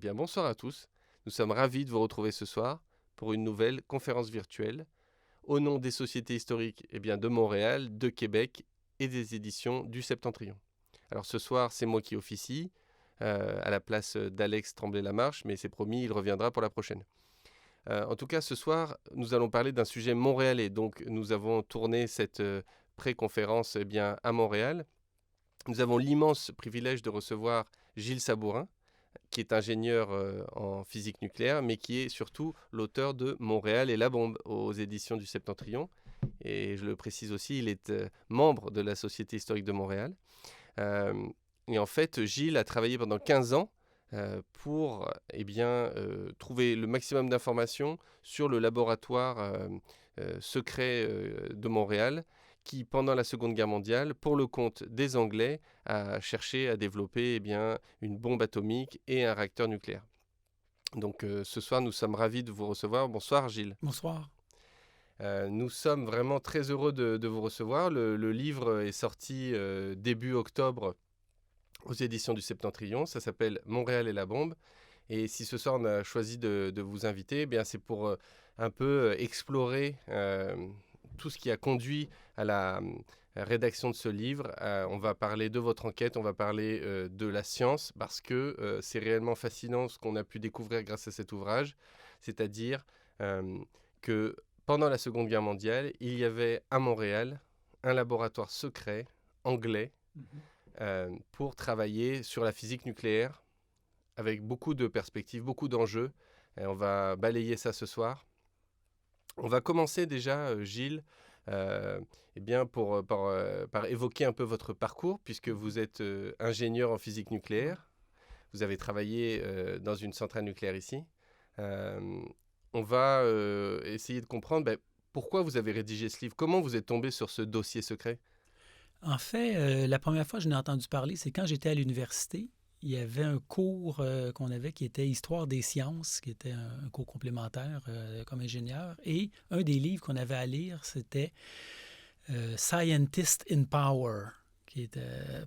bien, bonsoir à tous. Nous sommes ravis de vous retrouver ce soir pour une nouvelle conférence virtuelle au nom des sociétés historiques de Montréal, de Québec et des éditions du Septentrion. Alors ce soir, c'est moi qui officie à la place d'Alex Tremblay-Lamarche, mais c'est promis, il reviendra pour la prochaine. En tout cas, ce soir, nous allons parler d'un sujet montréalais. Donc, nous avons tourné cette pré-conférence à Montréal. Nous avons l'immense privilège de recevoir Gilles Sabourin, qui est ingénieur en physique nucléaire, mais qui est surtout l'auteur de Montréal et la bombe aux éditions du Septentrion. Et je le précise aussi, il est membre de la Société historique de Montréal. Et en fait, Gilles a travaillé pendant 15 ans pour trouver le maximum d'informations sur le laboratoire secret de Montréal, qui, pendant la Seconde Guerre mondiale, pour le compte des Anglais, a cherché à développer une bombe atomique et un réacteur nucléaire. Donc ce soir, nous sommes ravis de vous recevoir. Bonsoir Gilles. Bonsoir. Nous sommes vraiment très heureux de vous recevoir. Le livre est sorti début octobre aux éditions du Septentrion. Ça s'appelle Montréal et la bombe. Et si ce soir on a choisi de vous inviter, c'est pour un peu explorer tout ce qui a conduit à la rédaction de ce livre. On va parler de votre enquête, on va parler de la science, parce que c'est réellement fascinant ce qu'on a pu découvrir grâce à cet ouvrage, c'est-à-dire que pendant la Seconde Guerre mondiale, il y avait à Montréal un laboratoire secret anglais pour travailler sur la physique nucléaire, avec beaucoup de perspectives, beaucoup d'enjeux. Et on va balayer ça ce soir. On va commencer déjà, Gilles, par évoquer un peu votre parcours, puisque vous êtes ingénieur en physique nucléaire. Vous avez travaillé dans une centrale nucléaire ici. On va essayer de comprendre pourquoi vous avez rédigé ce livre. Comment vous êtes tombé sur ce dossier secret? En fait, la première fois que je n'ai entendu parler, c'est quand j'étais à l'université. Il y avait un cours qu'on avait qui était Histoire des sciences, qui était un cours complémentaire comme ingénieur. Et un des livres qu'on avait à lire, c'était Scientist in Power, qui était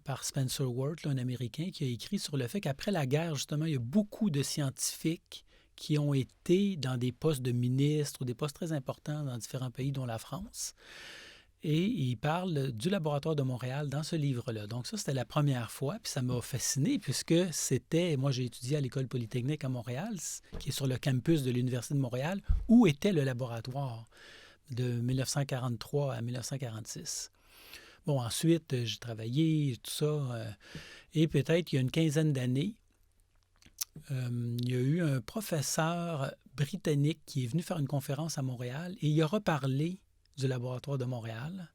par Spencer Ward, un Américain, qui a écrit sur le fait qu'après la guerre, justement, il y a beaucoup de scientifiques qui ont été dans des postes de ministres ou des postes très importants dans différents pays, dont la France. Et il parle du laboratoire de Montréal dans ce livre-là. Donc ça, c'était la première fois, puis ça m'a fasciné puisque moi j'ai étudié à l'École polytechnique à Montréal, qui est sur le campus de l'Université de Montréal, où était le laboratoire de 1943 à 1946. Bon, ensuite, j'ai travaillé, tout ça, et peut-être il y a une quinzaine d'années, il y a eu un professeur britannique qui est venu faire une conférence à Montréal et il a reparlé du laboratoire de Montréal.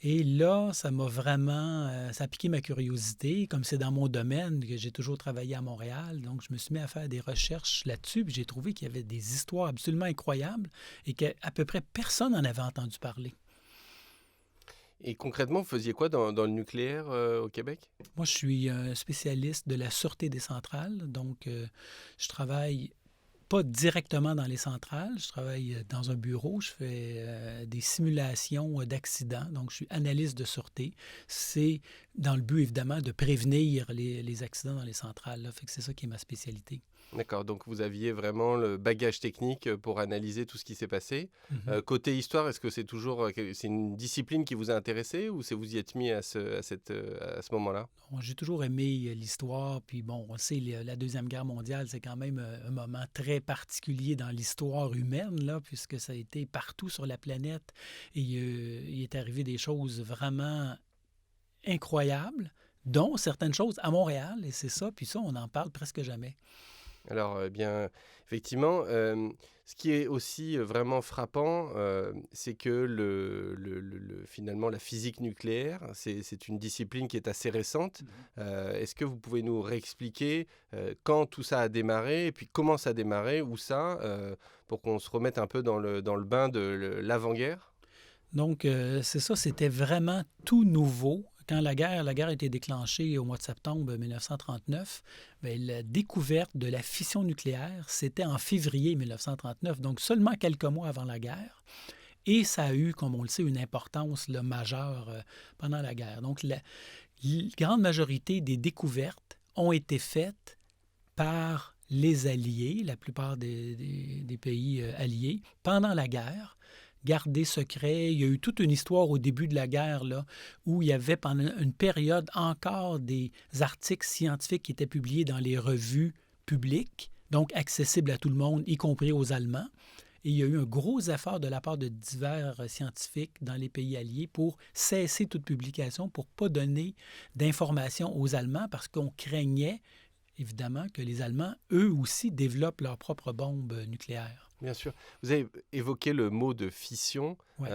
Et là, ça a piqué ma curiosité, comme c'est dans mon domaine, que j'ai toujours travaillé à Montréal. Donc, je me suis mis à faire des recherches là-dessus, puis j'ai trouvé qu'il y avait des histoires absolument incroyables et qu'à peu près personne n'en avait entendu parler. Et concrètement, vous faisiez quoi dans le nucléaire au Québec? Moi, je suis un spécialiste de la sûreté des centrales. Donc, je travaille pas directement dans les centrales. Je travaille dans un bureau. Je fais des simulations d'accidents. Donc, je suis analyste de sûreté. C'est dans le but, évidemment, de prévenir les accidents dans les centrales. Là. Fait que c'est ça qui est ma spécialité. D'accord, donc vous aviez vraiment le bagage technique pour analyser tout ce qui s'est passé. Côté histoire, est-ce que c'est une discipline qui vous a intéressé ou c'est vous y êtes mis à ce moment-là? Bon, j'ai toujours aimé l'histoire, puis bon, on sait, la Deuxième Guerre mondiale, c'est quand même un moment très particulier dans l'histoire humaine, là, puisque ça a été partout sur la planète et il est arrivé des choses vraiment incroyables, dont certaines choses à Montréal, et c'est ça, puis ça, on n'en parle presque jamais. Alors, effectivement, ce qui est aussi vraiment frappant, c'est que finalement, la physique nucléaire, c'est une discipline qui est assez récente. Est-ce que vous pouvez nous réexpliquer quand tout ça a démarré et puis comment ça a démarré, où ça, pour qu'on se remette un peu dans le bain de l'avant-guerre? Donc, c'est ça, c'était vraiment tout nouveau. Quand la guerre a été déclenchée au mois de septembre 1939, bien, la découverte de la fission nucléaire, c'était en février 1939, donc seulement quelques mois avant la guerre. Et ça a eu, comme on le sait, une importance majeure pendant la guerre. Donc, la grande majorité des découvertes ont été faites par les Alliés, la plupart des pays alliés, pendant la guerre, gardé secret. Il y a eu toute une histoire au début de la guerre là, où il y avait pendant une période encore des articles scientifiques qui étaient publiés dans les revues publiques, donc accessibles à tout le monde, y compris aux Allemands. Et il y a eu un gros effort de la part de divers scientifiques dans les pays alliés pour cesser toute publication, pour ne pas donner d'informations aux Allemands, parce qu'on craignait, évidemment, que les Allemands, eux aussi, développent leur propre bombe nucléaire. Bien sûr. Vous avez évoqué le mot de fission. Ouais.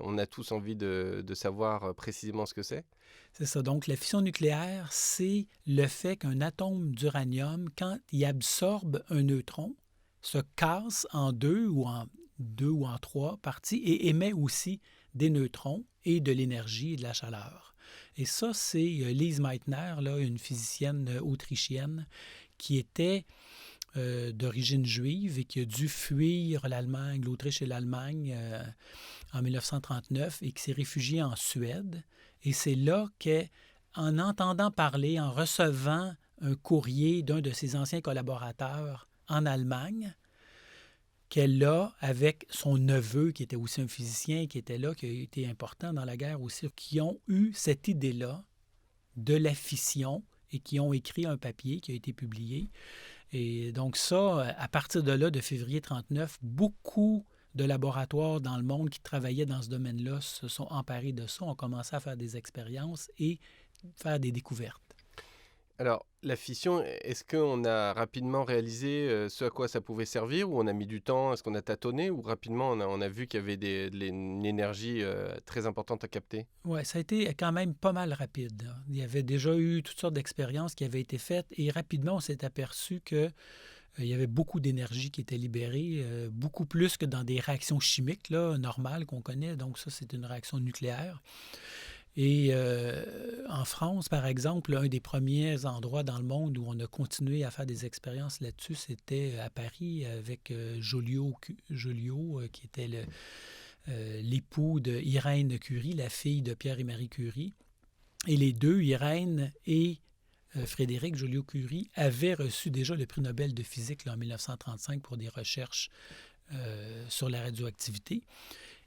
On a tous envie de savoir précisément ce que c'est. C'est ça. Donc, la fission nucléaire, c'est le fait qu'un atome d'uranium, quand il absorbe un neutron, se casse en deux ou en trois parties et émet aussi des neutrons et de l'énergie et de la chaleur. Et ça, c'est Lise Meitner, là, une physicienne autrichienne qui était d'origine juive et qui a dû fuir l'Allemagne, l'Autriche et l'Allemagne en 1939 et qui s'est réfugiée en Suède. Et c'est là qu'en entendant parler, en recevant un courrier d'un de ses anciens collaborateurs en Allemagne, qu'elle a avec son neveu, qui était aussi un physicien, qui était là, qui a été important dans la guerre aussi, qui ont eu cette idée-là de la fission et qui ont écrit un papier qui a été publié. Et donc ça, à partir de là, de février 1939, beaucoup de laboratoires dans le monde qui travaillaient dans ce domaine-là se sont emparés de ça, ont commencé à faire des expériences et faire des découvertes. Alors, la fission, est-ce qu'on a rapidement réalisé ce à quoi ça pouvait servir, ou on a mis du temps, est-ce qu'on a tâtonné, ou rapidement on a vu qu'il y avait une énergie très importante à capter? Oui, ça a été quand même pas mal rapide, là. Il y avait déjà eu toutes sortes d'expériences qui avaient été faites et rapidement on s'est aperçu que il y avait beaucoup d'énergie qui était libérée, beaucoup plus que dans des réactions chimiques là, normales qu'on connaît. Donc ça, c'est une réaction nucléaire. Et en France, par exemple, un des premiers endroits dans le monde où on a continué à faire des expériences là-dessus, c'était à Paris avec Joliot, qui était l'époux de Irène Curie, la fille de Pierre et Marie Curie. Et les deux, Irène et Frédéric Joliot-Curie, avaient reçu déjà le prix Nobel de physique là, en 1935 pour des recherches sur la radioactivité.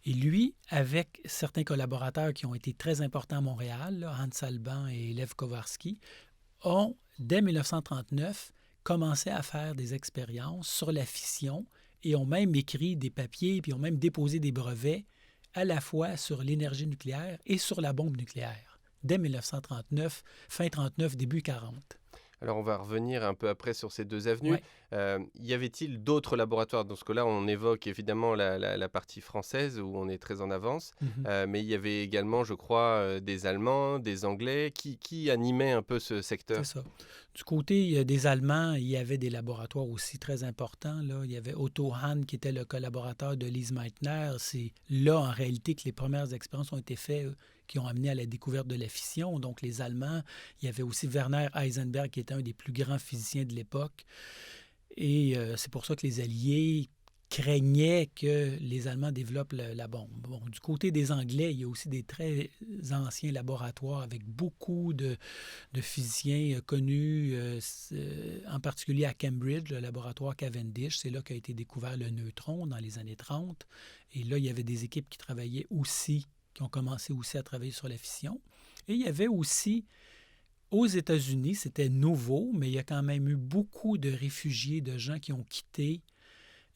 Et lui, avec certains collaborateurs qui ont été très importants à Montréal, là, Hans Alban et Lev Kowarski, ont, dès 1939, commencé à faire des expériences sur la fission et ont même écrit des papiers, puis ont même déposé des brevets à la fois sur l'énergie nucléaire et sur la bombe nucléaire, dès 1939, fin 39, début 40. Alors, on va revenir un peu après sur ces deux avenues. Ouais. Y avait-il d'autres laboratoires? Dans ce cas-là, on évoque évidemment la partie française où on est très en avance. Mais il y avait également, je crois, des Allemands, des Anglais. Qui animaient un peu ce secteur? C'est ça. Du côté des Allemands, il y avait des laboratoires aussi très importants, là. Il y avait Otto Hahn qui était le collaborateur de Lise Meitner. C'est là, en réalité, que les premières expériences ont été faites qui ont amené à la découverte de la fission. Donc, les Allemands, il y avait aussi Werner Heisenberg qui était un des plus grands physiciens de l'époque. Et c'est pour ça que les Alliés craignaient que les Allemands développent la bombe. Bon, du côté des Anglais, il y a aussi des très anciens laboratoires avec beaucoup de physiciens connus, en particulier à Cambridge, le laboratoire Cavendish. C'est là qu'a été découvert le neutron dans les années 30. Et là, il y avait des équipes qui travaillaient aussi, qui ont commencé aussi à travailler sur la fission. Et il y avait aussi, aux États-Unis, c'était nouveau, mais il y a quand même eu beaucoup de réfugiés, de gens qui ont quitté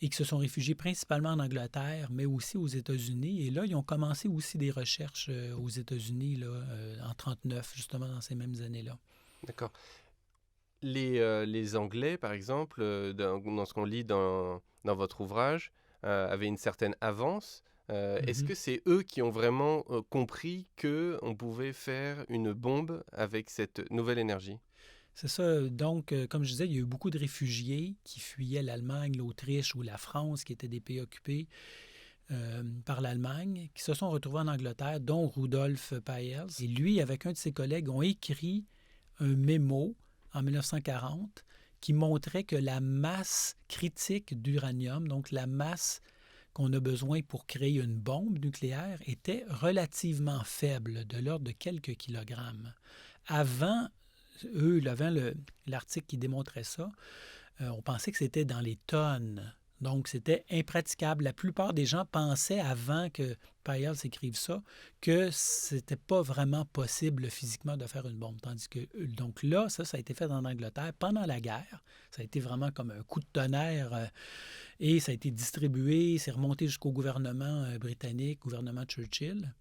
et qui se sont réfugiés principalement en Angleterre, mais aussi aux États-Unis. Et là, ils ont commencé aussi des recherches aux États-Unis là, en 1939, justement dans ces mêmes années-là. D'accord. Les Anglais, par exemple, dans ce qu'on lit dans votre ouvrage, avaient une certaine avance. Est-ce que c'est eux qui ont vraiment compris qu'on pouvait faire une bombe avec cette nouvelle énergie? C'est ça. Donc, comme je disais, il y a eu beaucoup de réfugiés qui fuyaient l'Allemagne, l'Autriche ou la France, qui étaient des pays occupés par l'Allemagne, qui se sont retrouvés en Angleterre, dont Rudolf Peierls. Et lui, avec un de ses collègues, ont écrit un mémo en 1940 qui montrait que la masse critique d'uranium, donc la masse qu'on a besoin pour créer une bombe nucléaire, était relativement faible, de l'ordre de quelques kilogrammes. Avant l'article qui démontrait ça, on pensait que c'était dans les tonnes. Donc, c'était impraticable. La plupart des gens pensaient, avant que Payal s'écrive ça, que c'était pas vraiment possible physiquement de faire une bombe. Tandis que, donc là, ça a été fait en Angleterre pendant la guerre. Ça a été vraiment comme un coup de tonnerre et ça a été distribué, c'est remonté jusqu'au gouvernement britannique, gouvernement Churchill.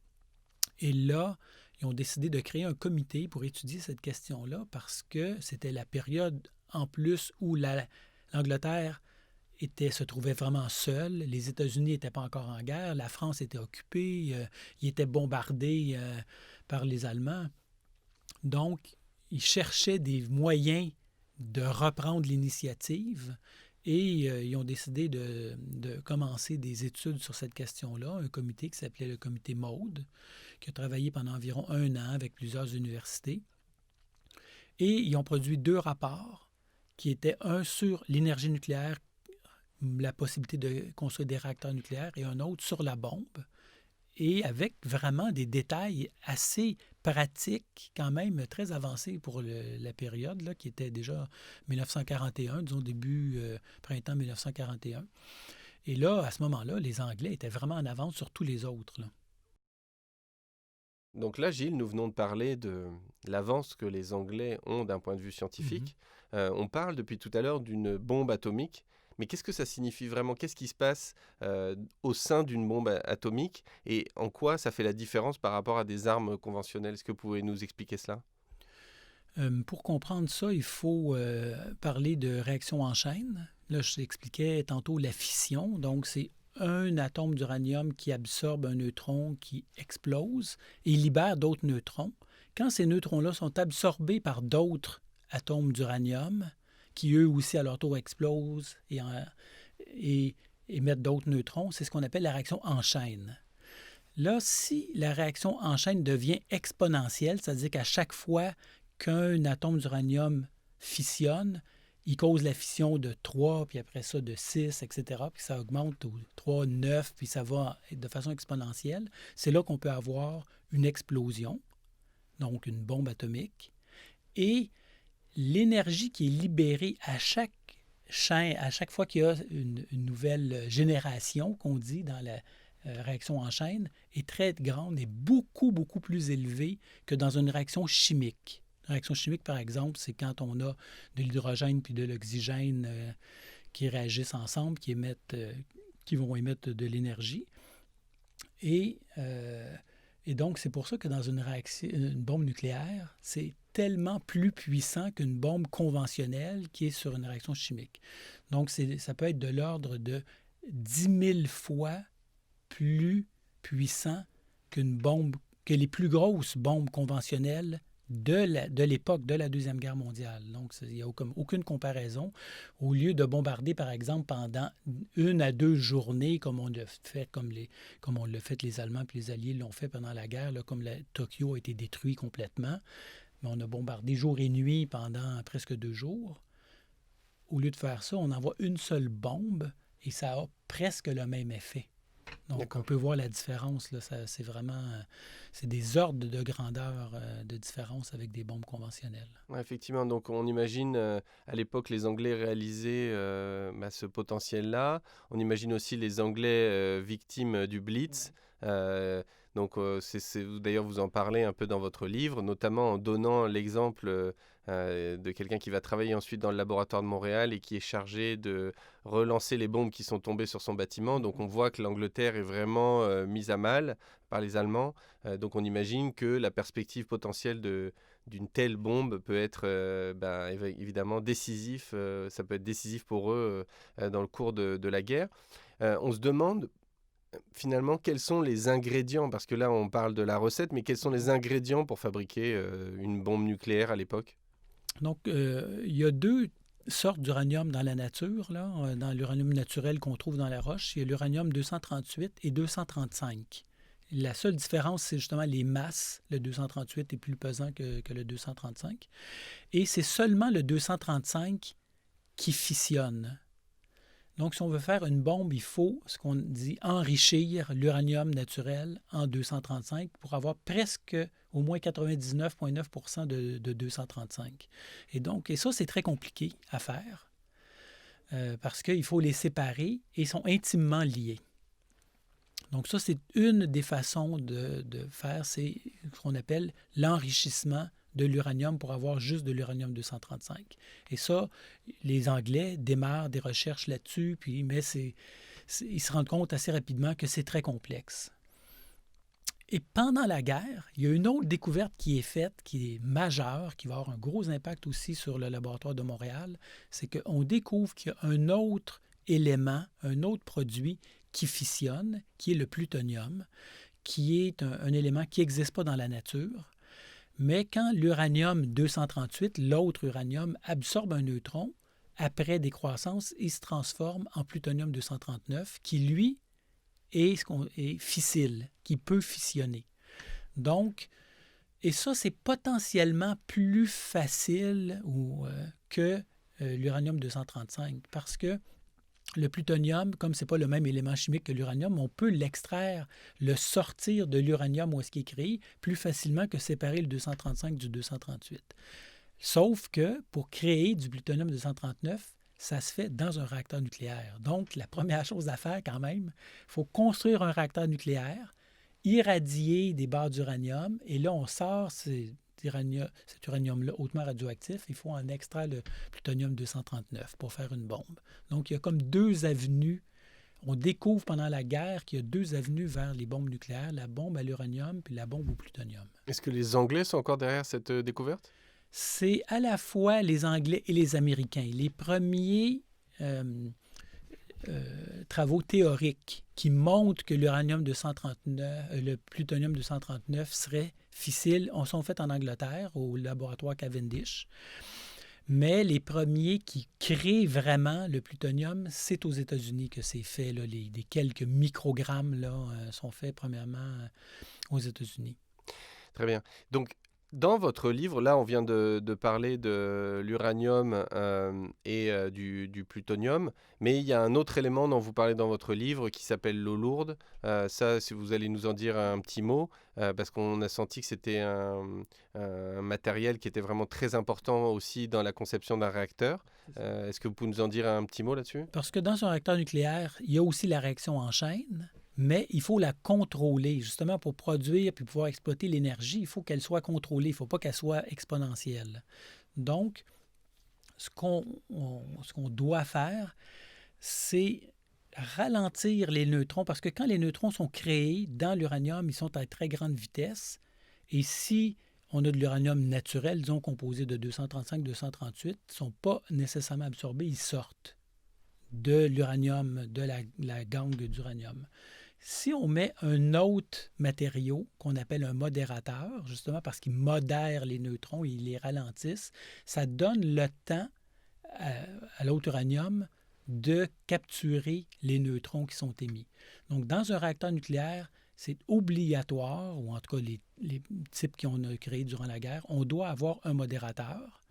Et là, ils ont décidé de créer un comité pour étudier cette question-là parce que c'était la période en plus où l'Angleterre se trouvait vraiment seule. Les États-Unis n'étaient pas encore en guerre. La France était occupée. Ils étaient bombardés par les Allemands. Donc, ils cherchaient des moyens de reprendre l'initiative et ils ont décidé de commencer des études sur cette question-là. Un comité qui s'appelait le comité Maude, qui a travaillé pendant environ 1 an avec plusieurs universités. Et ils ont produit 2 rapports qui étaient un sur l'énergie nucléaire, la possibilité de construire des réacteurs nucléaires, et un autre sur la bombe, et avec vraiment des détails assez pratiques, quand même très avancés pour la période, là, qui était déjà 1941, disons début printemps 1941. Et là, à ce moment-là, les Anglais étaient vraiment en avance sur tous les autres, là. Donc là, Gilles, nous venons de parler de l'avance que les Anglais ont d'un point de vue scientifique. On parle depuis tout à l'heure d'une bombe atomique, mais qu'est-ce que ça signifie vraiment? Qu'est-ce qui se passe au sein d'une bombe atomique et en quoi ça fait la différence par rapport à des armes conventionnelles? Est-ce que vous pouvez nous expliquer cela? Pour comprendre ça, il faut parler de réaction en chaîne. Là, je t'expliquais tantôt la fission. Donc, c'est un atome d'uranium qui absorbe un neutron qui explose et libère d'autres neutrons. Quand ces neutrons-là sont absorbés par d'autres atomes d'uranium, qui eux aussi à leur tour explosent et émettent d'autres neutrons, c'est ce qu'on appelle la réaction en chaîne. Là, si la réaction en chaîne devient exponentielle, c'est-à-dire qu'à chaque fois qu'un atome d'uranium fissionne, il cause la fission de 3, puis après ça de 6, etc., puis ça augmente au 3, 9, puis ça va de façon exponentielle. C'est là qu'on peut avoir une explosion, donc une bombe atomique, et l'énergie qui est libérée à chaque fois qu'il y a une nouvelle génération, qu'on dit dans la réaction en chaîne, est très grande et beaucoup, beaucoup plus élevée que dans une réaction chimique. Une réaction chimique, par exemple, c'est quand on a de l'hydrogène puis de l'oxygène qui réagissent ensemble, qui vont émettre de l'énergie. Et donc, c'est pour ça que dans une bombe nucléaire, c'est tellement plus puissant qu'une bombe conventionnelle qui est sur une réaction chimique. Donc, ça peut être de l'ordre de 10 000 fois plus puissant que les plus grosses bombes conventionnelles de l'époque de la Deuxième Guerre mondiale. Donc, il n'y a aucune comparaison. Au lieu de bombarder, par exemple, pendant 1 à 2 journées, comme on l'a fait les Allemands puis les Alliés l'ont fait pendant la guerre, là, comme Tokyo a été détruit complètement, mais on a bombardé jour et nuit pendant presque 2 jours. Au lieu de faire ça, on envoie une seule bombe et ça a presque le même effet. Donc, D'accord. on peut voir la différence. Là, c'est vraiment des ordres de grandeur de différence avec des bombes conventionnelles. Ouais, effectivement, donc on imagine à l'époque les Anglais réaliser ce potentiel-là. On imagine aussi les Anglais victimes du Blitz. D'ailleurs, vous en parlez un peu dans votre livre, notamment en donnant l'exemple de quelqu'un qui va travailler ensuite dans le laboratoire de Montréal et qui est chargé de relancer les bombes qui sont tombées sur son bâtiment. Donc on voit que l'Angleterre est vraiment mise à mal par les Allemands. Donc on imagine que la perspective potentielle d'une telle bombe peut être évidemment décisif. Ça peut être décisif pour eux dans le cours de la guerre. On se demande finalement quels sont les ingrédients, parce que là on parle de la recette, mais quels sont les ingrédients pour fabriquer une bombe nucléaire à l'époque? Donc, il y a 2 sortes d'uranium dans la nature, là, dans l'uranium naturel qu'on trouve dans la roche. Il y a l'uranium 238 et 235. La seule différence, c'est justement les masses. Le 238 est plus pesant que le 235. Et c'est seulement le 235 qui fissionne. Donc, si on veut faire une bombe, il faut, ce qu'on dit, enrichir l'uranium naturel en 235 pour avoir presque au moins 99,9 % de 235. Et ça, c'est très compliqué à faire. parce qu'il faut les séparer et ils sont intimement liés. Donc ça, c'est une des façons de faire, c'est ce qu'on appelle l'enrichissement de l'uranium pour avoir juste de l'uranium-235. Et ça, les Anglais démarrent des recherches là-dessus, mais ils se rendent compte assez rapidement que c'est très complexe. Et pendant la guerre, il y a une autre découverte qui est faite, qui est majeure, qui va avoir un gros impact aussi sur le laboratoire de Montréal, c'est qu'on découvre qu'il y a un autre élément, un autre produit qui fissionne, qui est le plutonium, qui est un élément qui n'existe pas dans la nature. Mais quand l'uranium-238, l'autre uranium, absorbe un neutron, après décroissance, il se transforme en plutonium-239, qui, lui, est fissile, qui peut fissionner. Donc, et ça, c'est potentiellement plus facile que l'uranium-235, parce que le plutonium, comme ce n'est pas le même élément chimique que l'uranium, on peut l'extraire, le sortir de l'uranium où est-ce qu'il est créé plus facilement que séparer le 235 du 238. Sauf que pour créer du plutonium-239, ça se fait dans un réacteur nucléaire. Donc, la première chose à faire quand même, il faut construire un réacteur nucléaire, irradier des barres d'uranium, et là, on sort cet uranium-là hautement radioactif. Il faut en extraire le plutonium-239 pour faire une bombe. Donc, il y a comme deux avenues. On découvre pendant la guerre qu'il y a deux avenues vers les bombes nucléaires, la bombe à l'uranium puis la bombe au plutonium. Est-ce que les Anglais sont encore derrière cette découverte? C'est à la fois les Anglais et les Américains. Les premiers travaux théoriques qui montrent que le plutonium-239 serait fissile sont faits en Angleterre, au laboratoire Cavendish. Mais les premiers qui créent vraiment le plutonium, c'est aux États-Unis que c'est fait. Là, les quelques microgrammes là, sont faits premièrement aux États-Unis. Très bien. Donc, dans votre livre, là, on vient de parler de l'uranium et du plutonium, mais il y a un autre élément dont vous parlez dans votre livre qui s'appelle l'eau lourde. Ça, si vous allez nous en dire un petit mot, parce qu'on a senti que c'était un matériel qui était vraiment très important aussi dans la conception d'un réacteur. Est-ce que vous pouvez nous en dire un petit mot là-dessus? Parce que dans un réacteur nucléaire, il y a aussi la réaction en chaîne, mais il faut la contrôler. Justement, pour produire puis pouvoir exploiter l'énergie, il faut qu'elle soit contrôlée. Il ne faut pas qu'elle soit exponentielle. Donc, ce qu'on doit faire, c'est ralentir les neutrons, parce que quand les neutrons sont créés dans l'uranium, ils sont à très grande vitesse. Et si on a de l'uranium naturel, disons composé de 235, 238, ils ne sont pas nécessairement absorbés, ils sortent de l'uranium, de la gangue d'uranium. Si on met un autre matériau qu'on appelle un modérateur, justement parce qu'il modère les neutrons et il les ralentisse, ça donne le temps à l'autre uranium de capturer les neutrons qui sont émis. Donc, dans un réacteur nucléaire, c'est obligatoire, ou en tout cas les types qu'on a créés durant la guerre, on doit avoir un modérateur.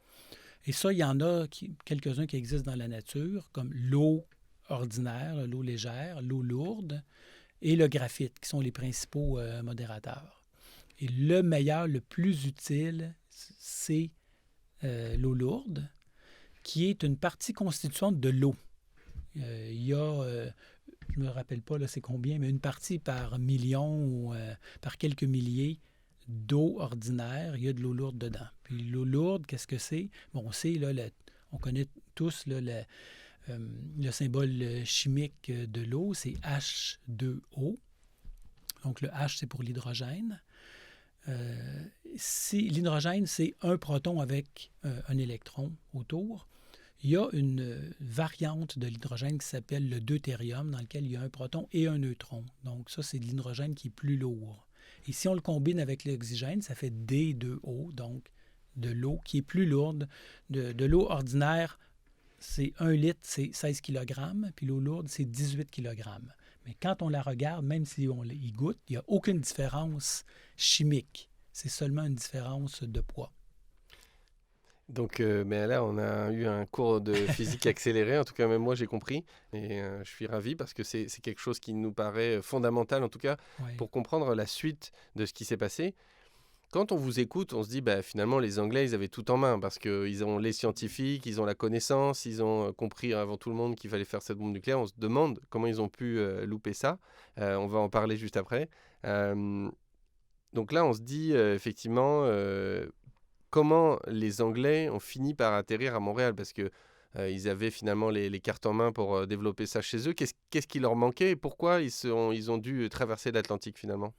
Et ça, il y en a quelques-uns qui existent dans la nature, comme l'eau ordinaire, l'eau légère, l'eau lourde, et le graphite, qui sont les principaux modérateurs. Et le meilleur, le plus utile, c'est l'eau lourde, qui est une partie constituante de l'eau. Il y a, je ne me rappelle pas là, c'est combien, mais une partie par million ou par quelques milliers d'eau ordinaire, il y a de l'eau lourde dedans. Puis l'eau lourde, qu'est-ce que c'est? Bon, on sait, là, on connaît tous là, le symbole chimique de l'eau, c'est H2O. Donc, le H, c'est pour l'hydrogène. L'hydrogène, c'est un proton avec un électron autour. Il y a une variante de l'hydrogène qui s'appelle le deutérium, dans lequel il y a un proton et un neutron. Donc, ça, c'est de l'hydrogène qui est plus lourd. Et si on le combine avec l'oxygène, ça fait D2O, donc de l'eau qui est plus lourde. De l'eau ordinaire, c'est 1 litre, c'est 16 kg, puis l'eau lourde, c'est 18 kg. Mais quand on la regarde, même si on y goûte, il n'y a aucune différence chimique. C'est seulement une différence de poids. Donc, mais là, on a eu un cours de physique accéléré, en tout cas, même moi, j'ai compris. Et je suis ravi parce que c'est quelque chose qui nous paraît fondamental, en tout cas, Oui. pour comprendre la suite de ce qui s'est passé. quand on vous écoute, on se dit, finalement, les Anglais, ils avaient tout en main parce qu'ils ont les scientifiques, ils ont la connaissance, ils ont compris avant tout le monde qu'il fallait faire cette bombe nucléaire. On se demande comment ils ont pu louper ça. On va en parler juste après. Donc là, on se dit, effectivement, comment les Anglais ont fini par atterrir à Montréal parce que ils avaient finalement les cartes en main pour développer ça chez eux. Qu'est-ce qui leur manquait et pourquoi ils ont dû traverser l'Atlantique finalement?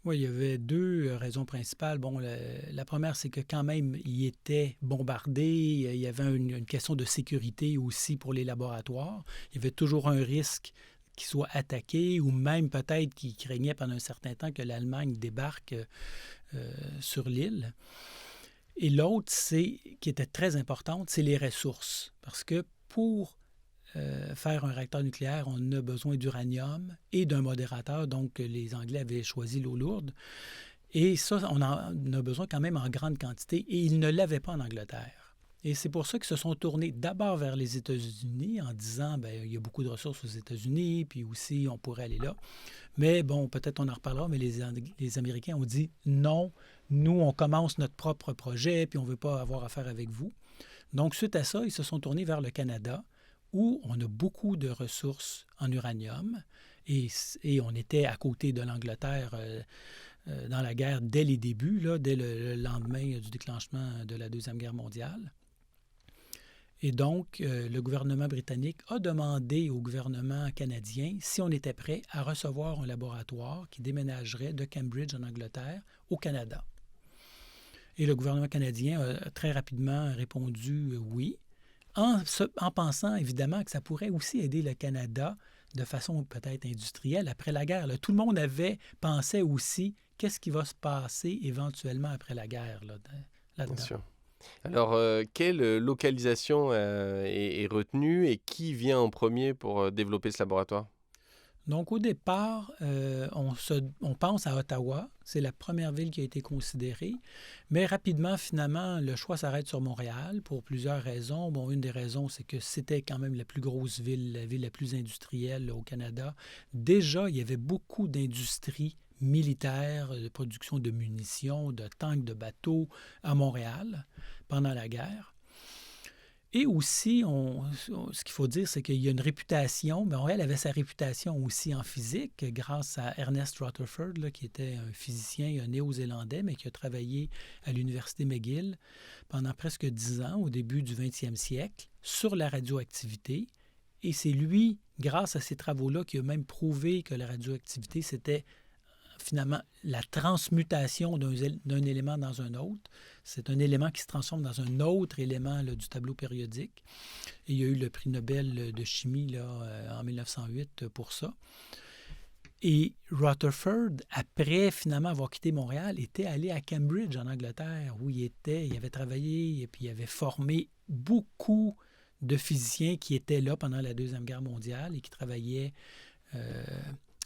Oui, il y avait deux raisons principales. Bon, la première, c'est que quand même, ils étaient bombardés. Il y avait une question de sécurité aussi pour les laboratoires. Il y avait toujours un risque qu'ils soient attaqués ou même peut-être qu'ils craignaient pendant un certain temps que l'Allemagne débarque sur l'île. Et l'autre, qui était très importante, c'est les ressources. Parce que pour faire un réacteur nucléaire, on a besoin d'uranium et d'un modérateur. Donc, les Anglais avaient choisi l'eau lourde. Et ça, on en a besoin quand même en grande quantité. Et ils ne l'avaient pas en Angleterre. Et c'est pour ça qu'ils se sont tournés d'abord vers les États-Unis en disant, il y a beaucoup de ressources aux États-Unis, puis aussi, on pourrait aller là. Mais bon, peut-être on en reparlera, mais les Américains ont dit non, nous, on commence notre propre projet, puis on ne veut pas avoir affaire avec vous. Donc, suite à ça, ils se sont tournés vers le Canada, où on a beaucoup de ressources en uranium, et on était à côté de l'Angleterre dans la guerre dès les débuts, là, dès le lendemain du déclenchement de la Deuxième Guerre mondiale. Et donc, le gouvernement britannique a demandé au gouvernement canadien si on était prêt à recevoir un laboratoire qui déménagerait de Cambridge en Angleterre au Canada. Et le gouvernement canadien a très rapidement répondu oui, en pensant évidemment que ça pourrait aussi aider le Canada de façon peut-être industrielle après la guerre. Là, tout le monde pensait aussi qu'est-ce qui va se passer éventuellement après la guerre là-dedans. Bien sûr. Alors, quelle localisation est retenue et qui vient en premier pour développer ce laboratoire? Donc, au départ, on pense à Ottawa. C'est la première ville qui a été considérée. Mais rapidement, finalement, le choix s'arrête sur Montréal pour plusieurs raisons. Bon, une des raisons, c'est que c'était quand même la plus grosse ville, la ville la plus industrielle au Canada. Déjà, il y avait beaucoup d'industries militaires, de production de munitions, de tanks de bateaux à Montréal pendant la guerre. Et aussi, ce qu'il faut dire, c'est qu'il y a une réputation. Montréal avait sa réputation aussi en physique grâce à Ernest Rutherford, là, qui était un physicien néo-zélandais, mais qui a travaillé à l'Université McGill pendant presque 10 ans, au début du 20e siècle, sur la radioactivité. Et c'est lui, grâce à ces travaux-là, qui a même prouvé que la radioactivité, c'était finalement la transmutation d'un élément dans un autre. C'est un élément qui se transforme dans un autre élément là, du tableau périodique. Et il y a eu le prix Nobel de chimie là, en 1908 pour ça. Et Rutherford, après finalement avoir quitté Montréal, était allé à Cambridge en Angleterre, où il avait travaillé et puis il avait formé beaucoup de physiciens qui étaient là pendant la Deuxième Guerre mondiale et qui travaillaient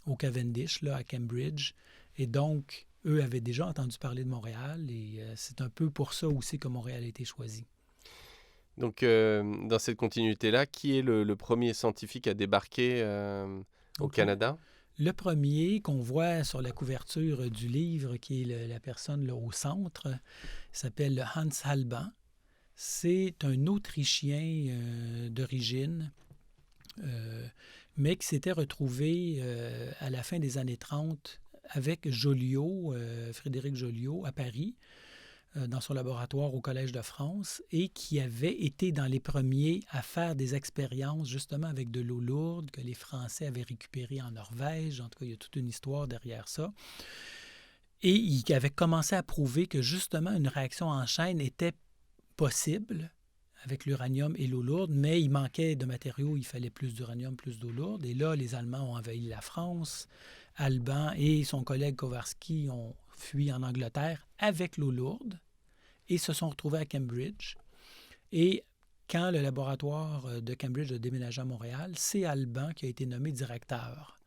au Cavendish, là, à Cambridge. Et donc, eux avaient déjà entendu parler de Montréal et c'est un peu pour ça aussi que Montréal a été choisi. Donc, dans cette continuité-là, qui est le premier scientifique à débarquer au Canada? Le premier qu'on voit sur la couverture du livre, qui est la personne là, au centre, s'appelle Hans Alban. C'est un Autrichien d'origine, mais qui s'était retrouvé à la fin des années 30 avec Joliot, Frédéric Joliot, à Paris, dans son laboratoire au Collège de France, et qui avait été dans les premiers à faire des expériences justement avec de l'eau lourde que les Français avaient récupérée en Norvège. En tout cas, il y a toute une histoire derrière ça. Et il avait commencé à prouver que justement une réaction en chaîne était possible avec l'uranium et l'eau lourde, mais il manquait de matériaux, il fallait plus d'uranium, plus d'eau lourde. Et là, les Allemands ont envahi la France. Alban et son collègue Kowarski ont fui en Angleterre avec l'eau lourde et se sont retrouvés à Cambridge. Et quand le laboratoire de Cambridge a déménagé à Montréal, c'est Alban qui a été nommé directeur.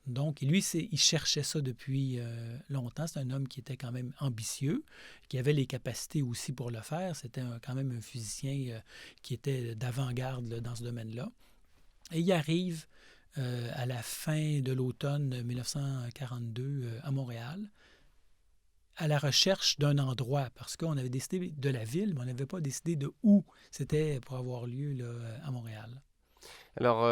Donc, lui, il cherchait ça depuis longtemps. C'est un homme qui était quand même ambitieux, qui avait les capacités aussi pour le faire. C'était quand même un physicien qui était d'avant-garde là, dans ce domaine-là. Et il arrive à la fin de l'automne 1942 à Montréal. à la recherche d'un endroit, parce qu'on avait décidé de la ville, mais on n'avait pas décidé de où c'était pour avoir lieu là, à Montréal. Alors,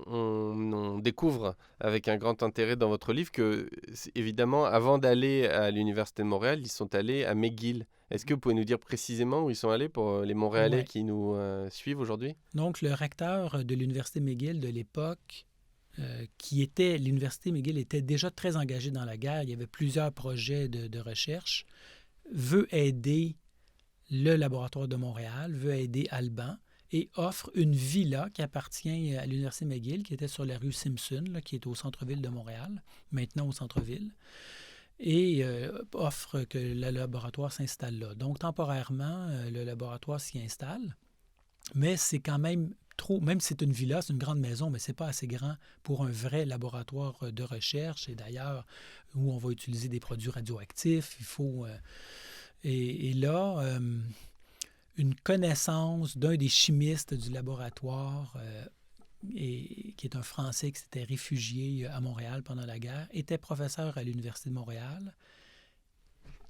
on découvre avec un grand intérêt dans votre livre que, évidemment, avant d'aller à l'Université de Montréal, ils sont allés à McGill. Est-ce que vous pouvez nous dire précisément où ils sont allés pour les Montréalais Ouais. qui nous suivent aujourd'hui? Donc, le recteur de l'Université McGill de l'époque, l'Université McGill était déjà très engagée dans la guerre, il y avait plusieurs projets de recherche, veut aider le laboratoire de Montréal, veut aider Alban et offre une villa qui appartient à l'Université McGill, qui était sur la rue Simpson, là, qui est au centre-ville de Montréal, maintenant au centre-ville, et offre que le laboratoire s'installe là. Donc, temporairement, le laboratoire s'y installe, mais c'est quand même trop, même si c'est une villa, c'est une grande maison, mais c'est pas assez grand pour un vrai laboratoire de recherche, et d'ailleurs, où on va utiliser des produits radioactifs, il faut... et là, une connaissance d'un des chimistes du laboratoire, qui est un Français qui s'était réfugié à Montréal pendant la guerre, était professeur à l'Université de Montréal,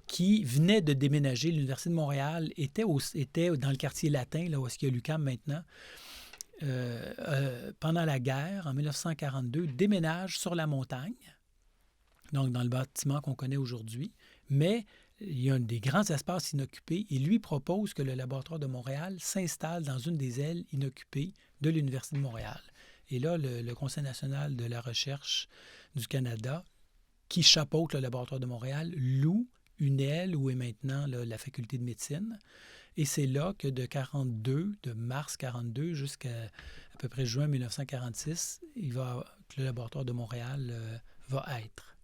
qui venait de déménager. L'Université de Montréal était dans le quartier latin, là où est-ce qu'il y a l'UQAM maintenant, pendant la guerre, en 1942, déménage sur la montagne, donc dans le bâtiment qu'on connaît aujourd'hui, mais il y a des grands espaces inoccupés et lui propose que le laboratoire de Montréal s'installe dans une des ailes inoccupées de l'Université de Montréal. Et là, le Conseil national de la recherche du Canada, qui chapeaute le laboratoire de Montréal, loue une aile où est maintenant là, la faculté de médecine. Et c'est là que de mars 42 jusqu'à à peu près juin 1946, que le laboratoire de Montréal va être.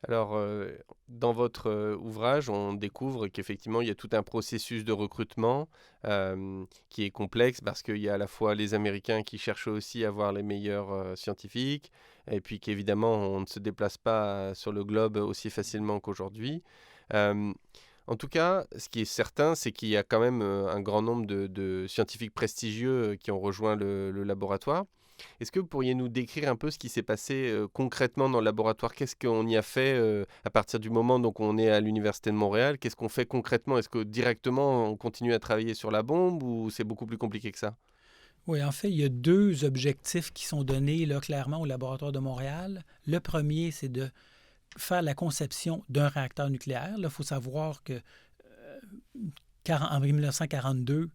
Alors, dans votre ouvrage, on découvre qu'effectivement, il y a tout un processus de recrutement qui est complexe parce qu'il y a à la fois les Américains qui cherchent aussi à avoir les meilleurs scientifiques et puis qu'évidemment, on ne se déplace pas sur le globe aussi facilement qu'aujourd'hui. Euh, En tout cas, ce qui est certain, c'est qu'il y a quand même un grand nombre de scientifiques prestigieux qui ont rejoint le laboratoire. Est-ce que vous pourriez nous décrire un peu ce qui s'est passé concrètement dans le laboratoire? Qu'est-ce qu'on y a fait à partir du moment donc on est à l'Université de Montréal? Qu'est-ce qu'on fait concrètement? Est-ce que directement on continue à travailler sur la bombe ou c'est beaucoup plus compliqué que ça? Oui, en fait, il y a deux objectifs qui sont donnés là, clairement au laboratoire de Montréal. Le premier, c'est de faire la conception d'un réacteur nucléaire. Il faut savoir que en 1942,